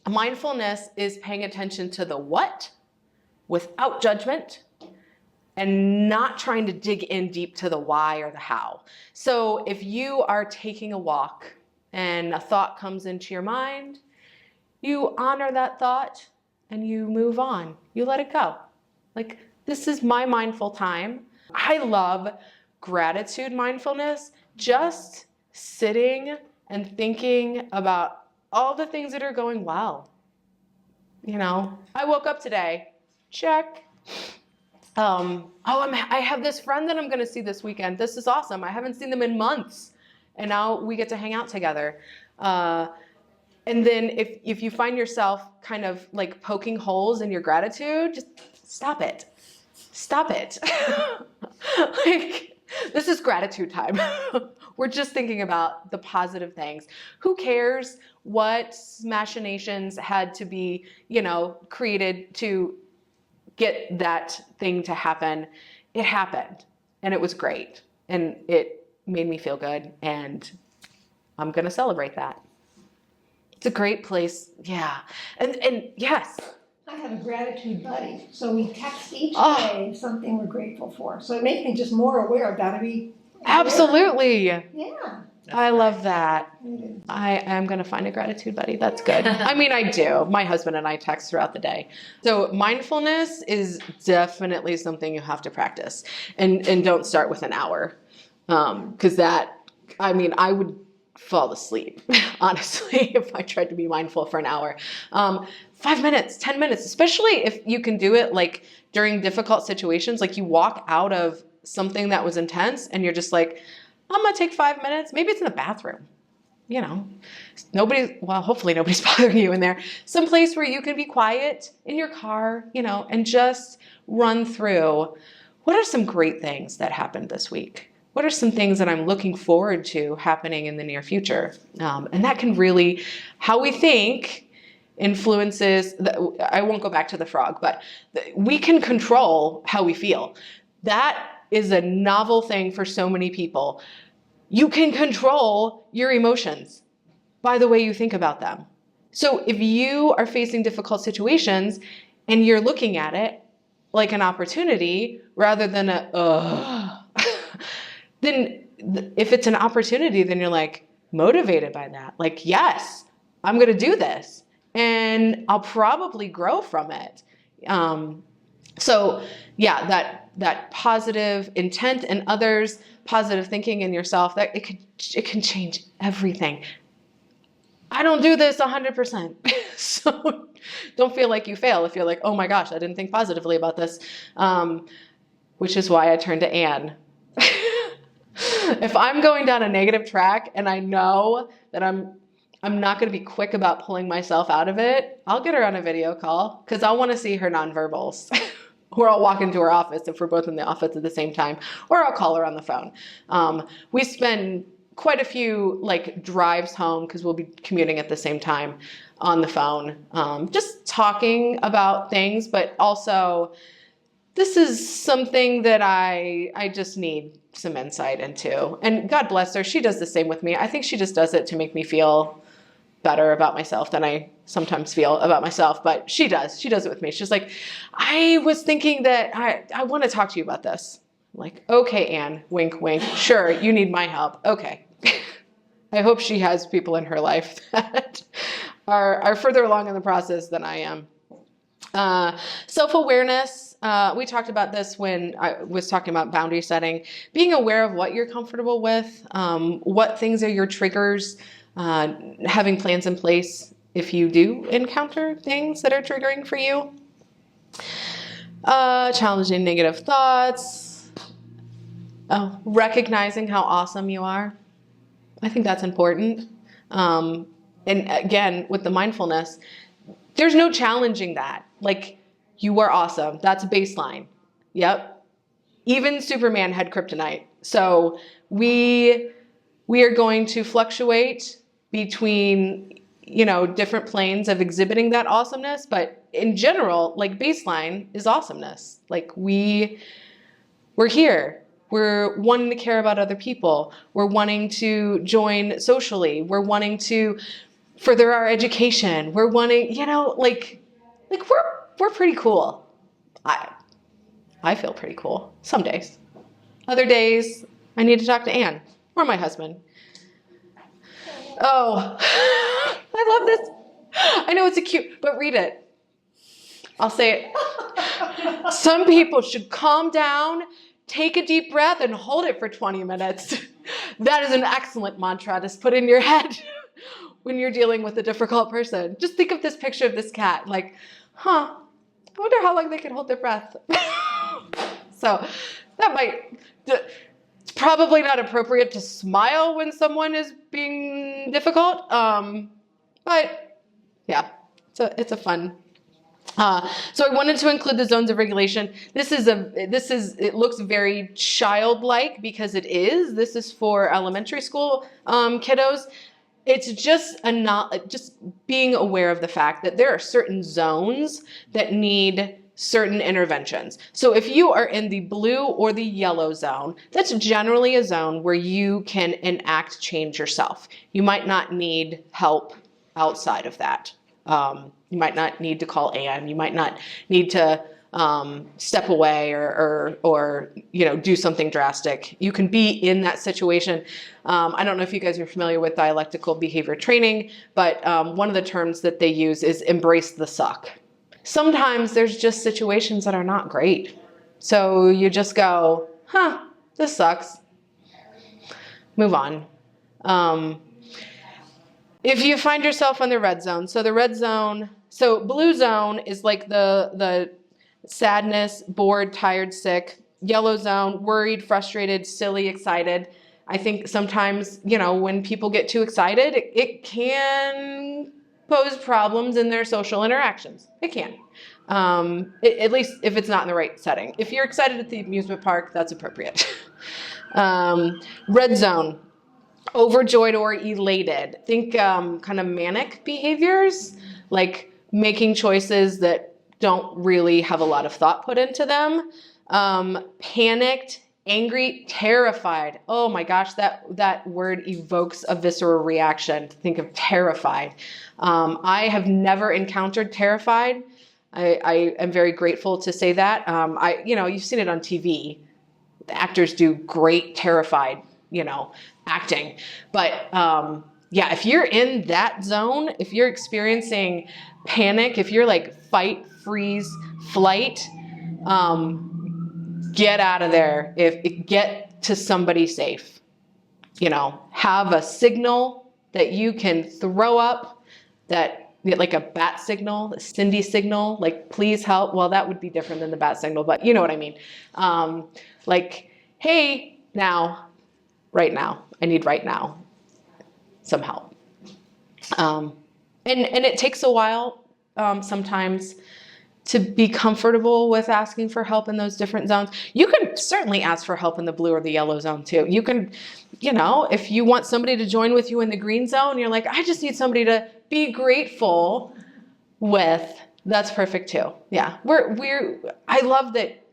Mindfulness is paying attention to the what without judgment and not trying to dig in deep to the why or the how. So if you are taking a walk and a thought comes into your mind, you honor that thought and you move on. You let it go. Like, this is my mindful time. I love gratitude mindfulness, just sitting and thinking about all the things that are going well. You know, I woke up today, check. I have this friend that I'm going to see this weekend. This is awesome. I haven't seen them in months, and now we get to hang out together. And then if you find yourself kind of like poking holes in your gratitude, just stop it. Stop it. Like, this is gratitude time. We're just thinking about the positive things. Who cares what machinations had to be, created to get that thing to happen? It happened, and it was great, and it made me feel good, and I'm going to celebrate that. It's a great place. Yeah. And yes. I have a gratitude buddy, so we text each day something we're grateful for. So it makes me just more aware of that. Absolutely. Yeah. I love that. I am going to find a gratitude buddy. That's good. I mean, I do. My husband and I text throughout the day. So mindfulness is definitely something you have to practice. And don't start with an hour. Because I would fall asleep, honestly, if I tried to be mindful for an hour. 5 minutes, 10 minutes, especially if you can do it like during difficult situations, like you walk out of something that was intense and you're just like, I'm going to take 5 minutes. Maybe it's in the bathroom, hopefully nobody's bothering you in there. Some place where you can be quiet in your car, and just run through what are some great things that happened this week? What are some things that I'm looking forward to happening in the near future? And that can really, how we think influences, I won't go back to the frog, but we can control how we feel. That is a novel thing for so many people. You can control your emotions by the way you think about them. So if you are facing difficult situations and you're looking at it like an opportunity rather than then if it's an opportunity, then you're like motivated by that. Like, yes, I'm going to do this and I'll probably grow from it. So yeah, that positive intent in others, positive thinking in yourself, that it can change everything. I don't do this 100%. So don't feel like you fail if you're like, oh my gosh, I didn't think positively about this. Which is why I turned to Anne. If I'm going down a negative track and I know that I'm not going to be quick about pulling myself out of it, I'll get her on a video call because I want to see her nonverbals. Or I'll walk into her office if we're both in the office at the same time, or I'll call her on the phone. We spend quite a few drives home because we'll be commuting at the same time on the phone, just talking about things, but also this is something that I just need some insight into. And God bless her, she does the same with me. I think she just does it to make me feel better about myself than I sometimes feel about myself, but she does it with me. She's like, I was thinking that I want to talk to you about this. I'm like, okay, Anne, wink, wink. Sure, you need my help. Okay. I hope she has people in her life that are further along in the process than I am. Self-awareness. We talked about this when I was talking about boundary setting. Being aware of what you're comfortable with, what things are your triggers, having plans in place if you do encounter things that are triggering for you. Challenging negative thoughts. Recognizing how awesome you are. I think that's important. And again, with the mindfulness, there's no challenging that. Like, you are awesome. That's a baseline. Yep. Even Superman had kryptonite. So we are going to fluctuate between, different planes of exhibiting that awesomeness. But in general, baseline is awesomeness. We're here. We're wanting to care about other people. We're wanting to join socially. We're wanting to further our education. We're wanting, we're pretty cool. I feel pretty cool some days. Other days, I need to talk to Anne or my husband. Oh, I love this. I know it's cute, but read it. I'll say it. Some people should calm down, take a deep breath, and hold it for 20 minutes. That is an excellent mantra to put in your head when you're dealing with a difficult person. Just think of this picture of this cat, like, I wonder how long they can hold their breath. So it's probably not appropriate to smile when someone is being difficult. But yeah, it's a fun. So I wanted to include the zones of regulation. It looks very childlike because it is. This is for elementary school kiddos. It's just just being aware of the fact that there are certain zones that need certain interventions. So if you are in the blue or the yellow zone, that's generally a zone where you can enact change yourself. You might not need help outside of that. You might not need to call Anne. You might not need to step away or do something drastic. You can be in that situation. I don't know if you guys are familiar with dialectical behavior training, but one of the terms that they use is embrace the suck. Sometimes there's just situations that are not great. So you just go, this sucks. Move on. If you find yourself in the red zone, so blue zone is like the sadness, bored, tired, sick. Yellow zone, worried, frustrated, silly, excited. I think sometimes, when people get too excited, it can pose problems in their social interactions. It can. At least if it's not in the right setting. If you're excited at the amusement park, that's appropriate. Red zone. Overjoyed or elated. Think kind of manic behaviors, like making choices that don't really have a lot of thought put into them. Panicked, angry, terrified. Oh my gosh, that word evokes a visceral reaction. Think of terrified. I have never encountered terrified. I am very grateful to say that. You've seen it on TV. The actors do great terrified, acting. But if you're in that zone, if you're experiencing panic, if you're like fight, freeze, flight, get out of there. Get to somebody safe. Have a signal that you can throw up, that like a bat signal, a Cindy signal, like please help. Well, that would be different than the bat signal, but you know what I mean. Like, hey, right now, I need right now some help. And it takes a while sometimes to be comfortable with asking for help in those different zones. You can certainly ask for help in the blue or the yellow zone too. You can, if you want somebody to join with you in the green zone, you're like, I just need somebody to be grateful with. That's perfect too. Yeah, I love that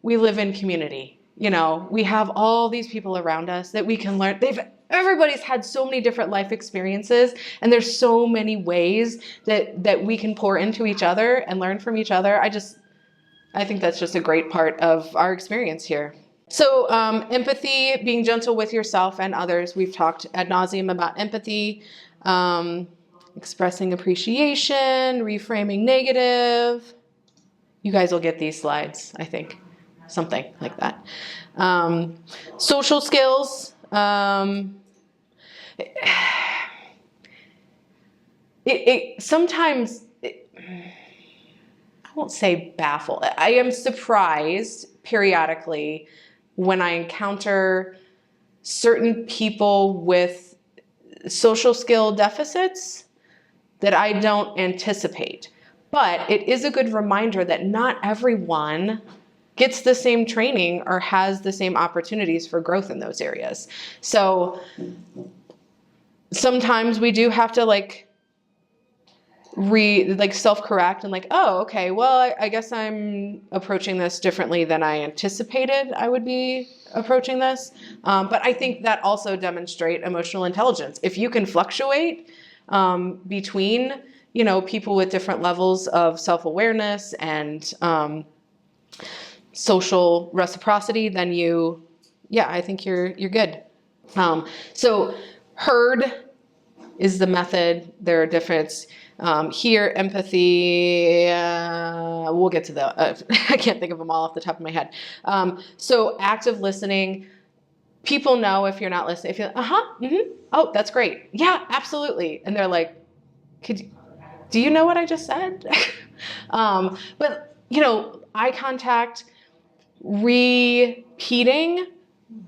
we live in community. We have all these people around us that we can learn. Everybody's had so many different life experiences, and there's so many ways that we can pour into each other and learn from each other. I think that's just a great part of our experience here. So empathy, being gentle with yourself and others. We've talked ad nauseum about empathy, expressing appreciation, reframing negative. You guys will get these slides, I think. Something like that. Social skills. Sometimes, I won't say baffle. I am surprised periodically when I encounter certain people with social skill deficits that I don't anticipate. But it is a good reminder that not everyone gets the same training or has the same opportunities for growth in those areas. So sometimes we do have to self-correct and oh, okay, well, I guess I'm approaching this differently than I anticipated I would be approaching this. But I think that also demonstrates emotional intelligence. If you can fluctuate between, people with different levels of self-awareness and social reciprocity, then I think you're good. So heard is the method. There are different here, empathy. We'll get to I can't think of them all off the top of my head. So active listening. People know if you're not listening. If you're oh, that's great. Yeah, absolutely. And they're like, do you know what I just said? But eye contact, repeating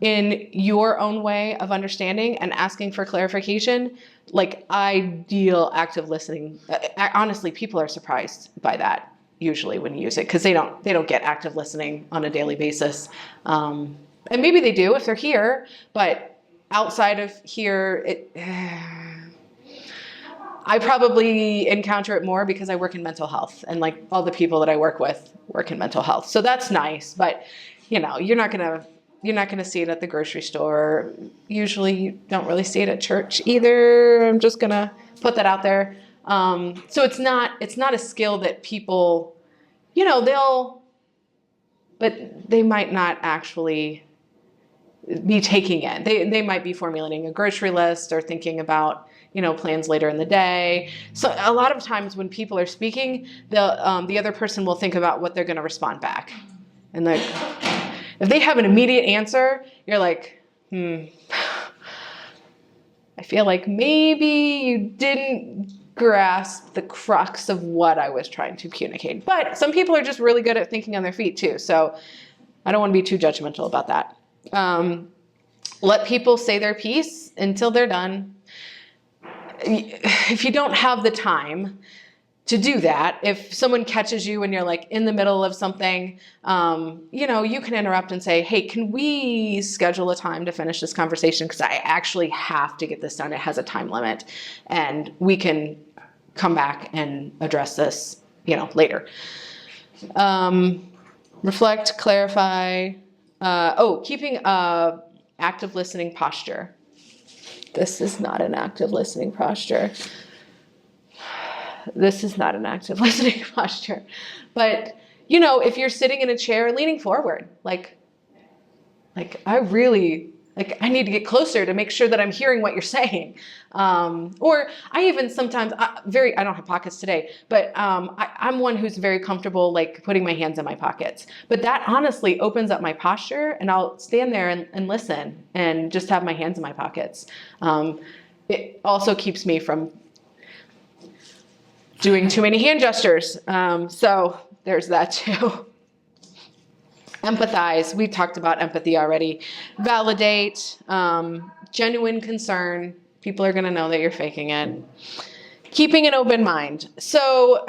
in your own way of understanding and asking for clarification, like ideal active listening. Honestly, people are surprised by that usually when you use it because they don't get active listening on a daily basis. And maybe they do if they're here, but outside of here, I probably encounter it more because I work in mental health and like all the people that I work with work in mental health. So that's nice, but you're not gonna see it at the grocery store. Usually you don't really see it at church either. I'm just gonna put that out there. So it's not a skill that people, but they might not actually be taking it. They might be formulating a grocery list or thinking about, plans later in the day. So a lot of times when people are speaking, the other person will think about what they're going to respond back. And like, if they have an immediate answer, you're like, I feel like maybe you didn't grasp the crux of what I was trying to communicate. But some people are just really good at thinking on their feet too. So I don't want to be too judgmental about that. Let people say their piece until they're done. If you don't have the time to do that, if someone catches you and you're like in the middle of something, you can interrupt and say, hey, can we schedule a time to finish this conversation? Because I actually have to get this done. It has a time limit and we can come back and address this, later. Reflect, clarify. Keeping a active listening posture. This is not an active listening posture. This is not an active listening posture. But, if you're sitting in a chair leaning forward, like I need to get closer to make sure that I'm hearing what you're saying. Or I even sometimes, I don't have pockets today, but I'm one who's very comfortable like putting my hands in my pockets. But that honestly opens up my posture and I'll stand there and listen and just have my hands in my pockets. It also keeps me from doing too many hand gestures. So there's that too. Empathize. We talked about empathy already. Validate. Genuine concern. People are going to know that you're faking it. Keeping an open mind. So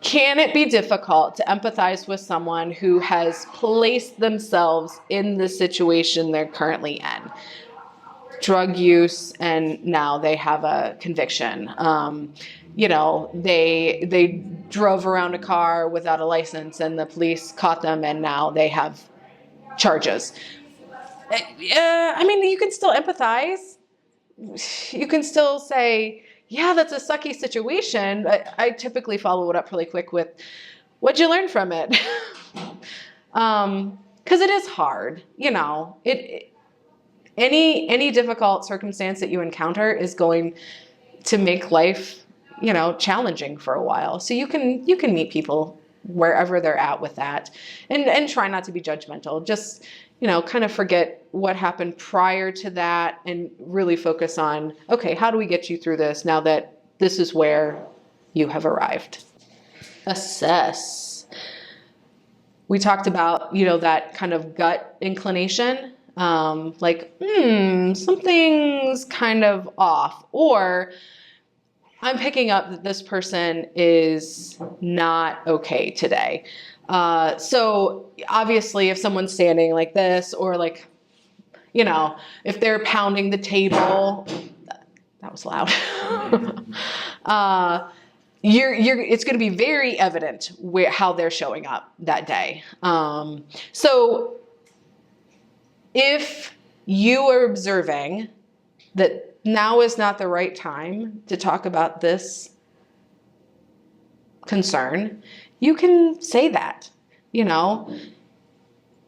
can it be difficult to empathize with someone who has placed themselves in the situation they're currently in? Drug use, and now they have a conviction. They drove around a car without a license and the police caught them and now they have charges. You can still empathize. You can still say, yeah, that's a sucky situation. I typically follow it up really quick with, what'd you learn from it? Because it is hard, any difficult circumstance that you encounter is going to make life, challenging for a while. So you can meet people wherever they're at with that and try not to be judgmental. Just, kind of forget what happened prior to that and really focus on, okay, how do we get you through this now that this is where you have arrived? Assess. We talked about, that kind of gut inclination. Something's kind of off, or I'm picking up that this person is not okay today. So obviously if someone's standing like this, or like, if they're pounding the table, that was loud. It's going to be very evident how they're showing up that day. So if you are observing that now is not the right time to talk about this concern, you can say that. you know,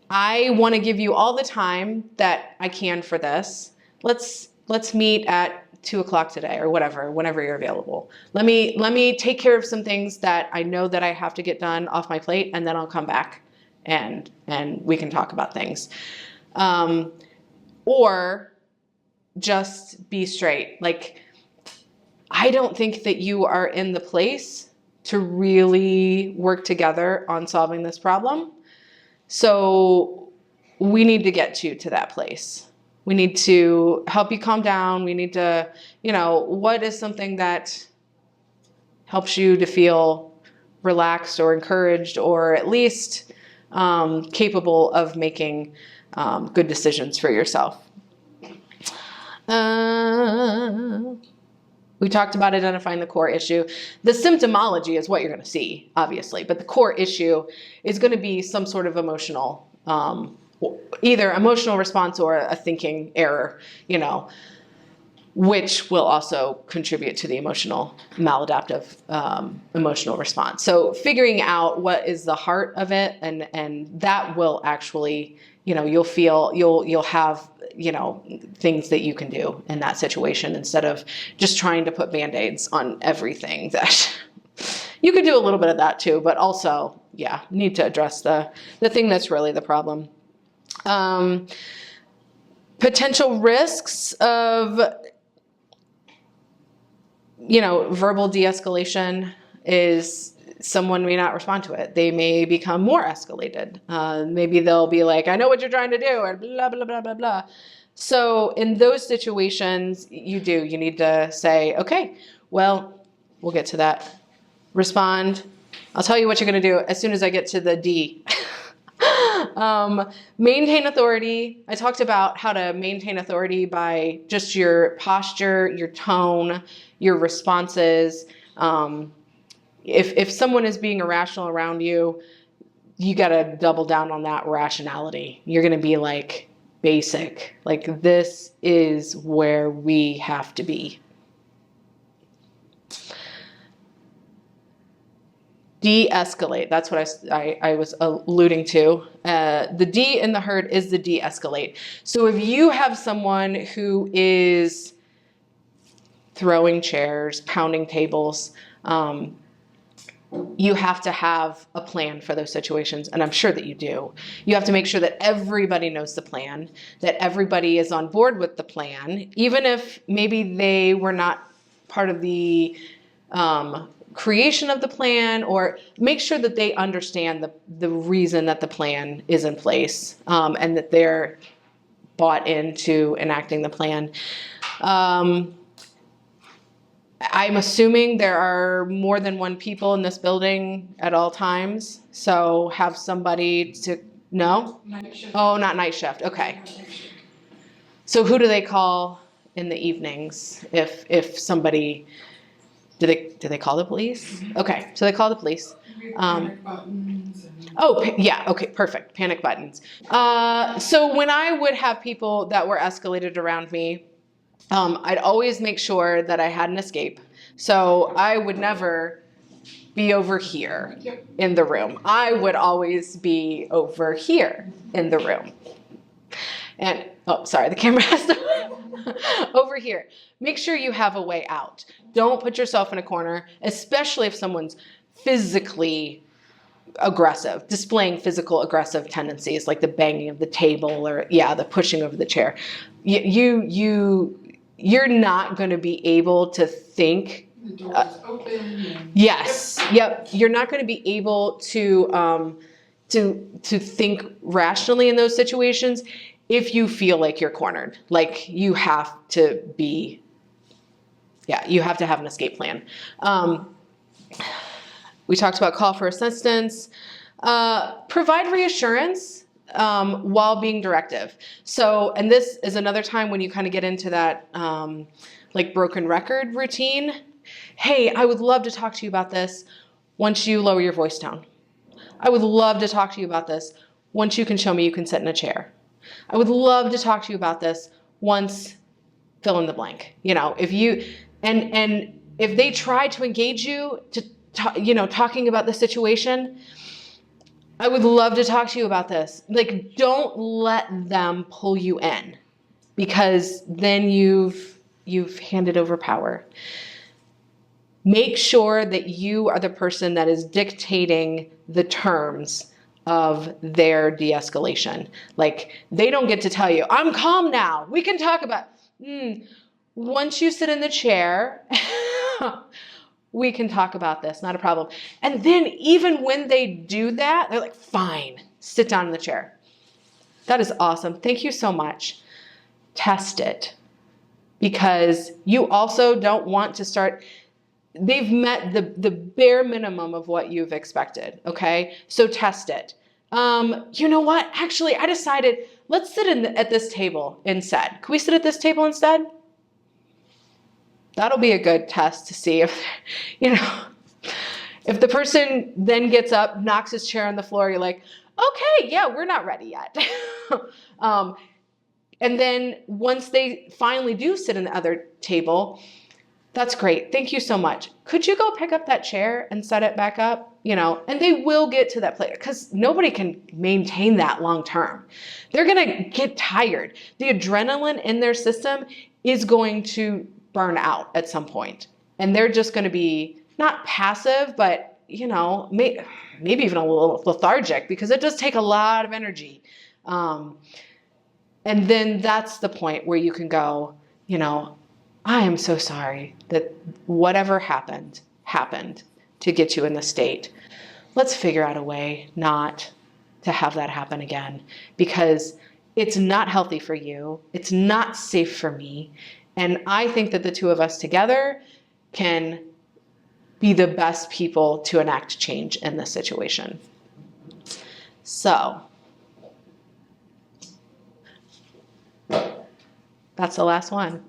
I want to give you all the time that I can for this. Let's meet at 2:00 today or whatever, whenever you're available. Let me take care of some things that I know that I have to get done off my plate, and then I'll come back and we can talk about things. Or just be straight. Like, I don't think that you are in the place to really work together on solving this problem. So we need to get you to that place. We need to help you calm down. We need to, what is something that helps you to feel relaxed or encouraged, or at least capable of making good decisions for yourself. We talked about identifying the core issue. The symptomology is what you're going to see, obviously, but the core issue is going to be some sort of emotional, either emotional response or a thinking error, which will also contribute to the maladaptive emotional response. So figuring out what is the heart of it, and that will actually, you'll have, things that you can do in that situation instead of just trying to put Band-Aids on everything. That you could do a little bit of that too, but also, need to address the thing that's really the problem. Potential risks of, verbal de-escalation is someone may not respond to it. They may become more escalated. Maybe they'll be like, I know what you're trying to do, and blah, blah, blah, blah, blah. So in those situations, you need to say, okay, well, we'll get to that. Respond. I'll tell you what you're going to do as soon as I get to the D. Maintain authority. I talked about how to maintain authority by just your posture, your tone, your responses. If someone is being irrational around you, you got to double down on that rationality. You're going to be like basic, like this is where we have to be. De-escalate. That's what I was alluding to. The D in the herd is the de-escalate. So if you have someone who is throwing chairs, pounding tables, you have to have a plan for those situations, and I'm sure that you do. You have to make sure that everybody knows the plan, that everybody is on board with the plan, even if maybe they were not part of the creation of the plan, or make sure that they understand the reason that the plan is in place, and that they're bought into enacting the plan. I'm assuming there are more than one people in this building at all times. So have somebody to, no? Night shift. Oh, not night shift. Okay. So who do they call in the evenings if somebody, do they call the police? Mm-hmm. Okay. So they call the police. Panic buttons and... Oh, yeah. Okay. Perfect. Panic buttons. So when I would have people that were escalated around me, I'd always make sure that I had an escape. So I would never be over here in the room. I would always be over here in the room. And, oh, sorry, the camera has to, over here. Make sure you have a way out. Don't put yourself in a corner, especially if someone's physically aggressive, displaying physical aggressive tendencies, like the banging of the table or, the pushing over the chair. You're not going to be able to think. The door is open. Yes. Yep. You're not going to be able to think rationally in those situations if you feel like you're cornered. Like you have to be. Yeah. You have to have an escape plan. We talked about call for assistance. Provide reassurance. While being directive. So, and this is another time when you kind of get into that like broken record routine. Hey, I would love to talk to you about this once you lower your voice tone. I would love to talk to you about this once you can show me you can sit in a chair. I would love to talk to you about this once fill in the blank. If you, and if they try to engage you to, talking about the situation, I would love to talk to you about this. Like, don't let them pull you in, because then you've handed over power. Make sure that you are the person that is dictating the terms of their de-escalation. Like, they don't get to tell you, I'm calm now, we can talk about, once you sit in the chair, we can talk about this, not a problem. And then even when they do that, they're like, fine, sit down in the chair. That is awesome. Thank you so much. Test it, because you also don't want to start, they've met the bare minimum of what you've expected, okay? So test it. You know what? Actually, I decided, let's sit at this table instead. Can we sit at this table instead? That'll be a good test to see if, if the person then gets up, knocks his chair on the floor, you're like, okay, yeah, we're not ready yet. And then once they finally do sit in the other table, that's great. Thank you so much. Could you go pick up that chair and set it back up? And they will get to that place, because nobody can maintain that long term. They're going to get tired. The adrenaline in their system is going to burn out at some point. And they're just going to be not passive, but, maybe even a little lethargic, because it does take a lot of energy. And then that's the point where you can go, I am so sorry that whatever happened to get you in this state. Let's figure out a way not to have that happen again, because it's not healthy for you. It's not safe for me. And I think that the two of us together can be the best people to enact change in this situation. So that's the last one.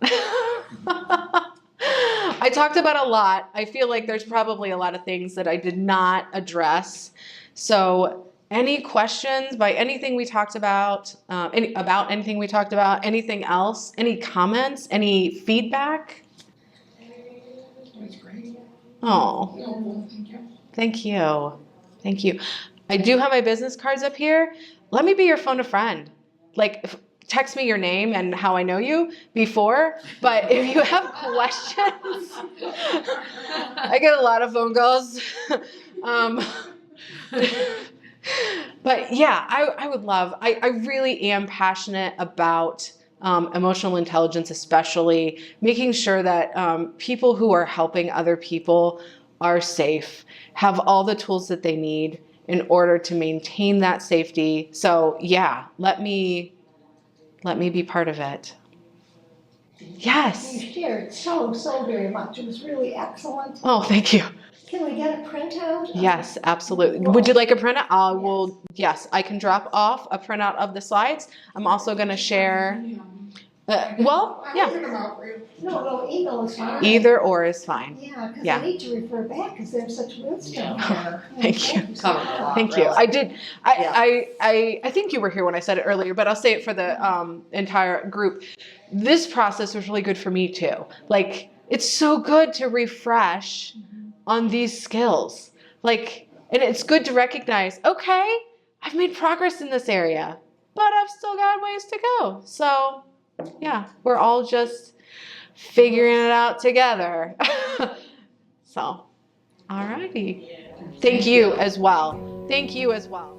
I talked about a lot. I feel like there's probably a lot of things that I did not address. So any questions by anything we talked about, anything we talked about, anything else, any comments, any feedback? That's great. Oh, Thank you. Thank you. I do have my business cards up here. Let me be your phone a friend. Text me your name and how I know you before, but if you have questions, I get a lot of phone calls. But yeah, I would love, I really am passionate about emotional intelligence, especially making sure that people who are helping other people are safe, have all the tools that they need in order to maintain that safety. So yeah, let me be part of it. Yes. You shared so very much. It was really excellent. Oh, thank you. Can we get a printout? Yes, absolutely. Would you like a printout? Yes, I can drop off a printout of the slides. I'm also going to share. Yeah. No, email is fine. Either or is fine. Yeah, because Yeah. I need to refer back because there's such wisdom there. Thank you. Covered a lot, Thank you. really. I did. I think you were here when I said it earlier, but I'll say it for the entire group. This process was really good for me too. Like, it's so good to refresh on these skills. And it's good to recognize, okay, I've made progress in this area, but I've still got ways to go. So yeah, we're all just figuring it out together. So, all righty. Thank you as well. Thank you as well.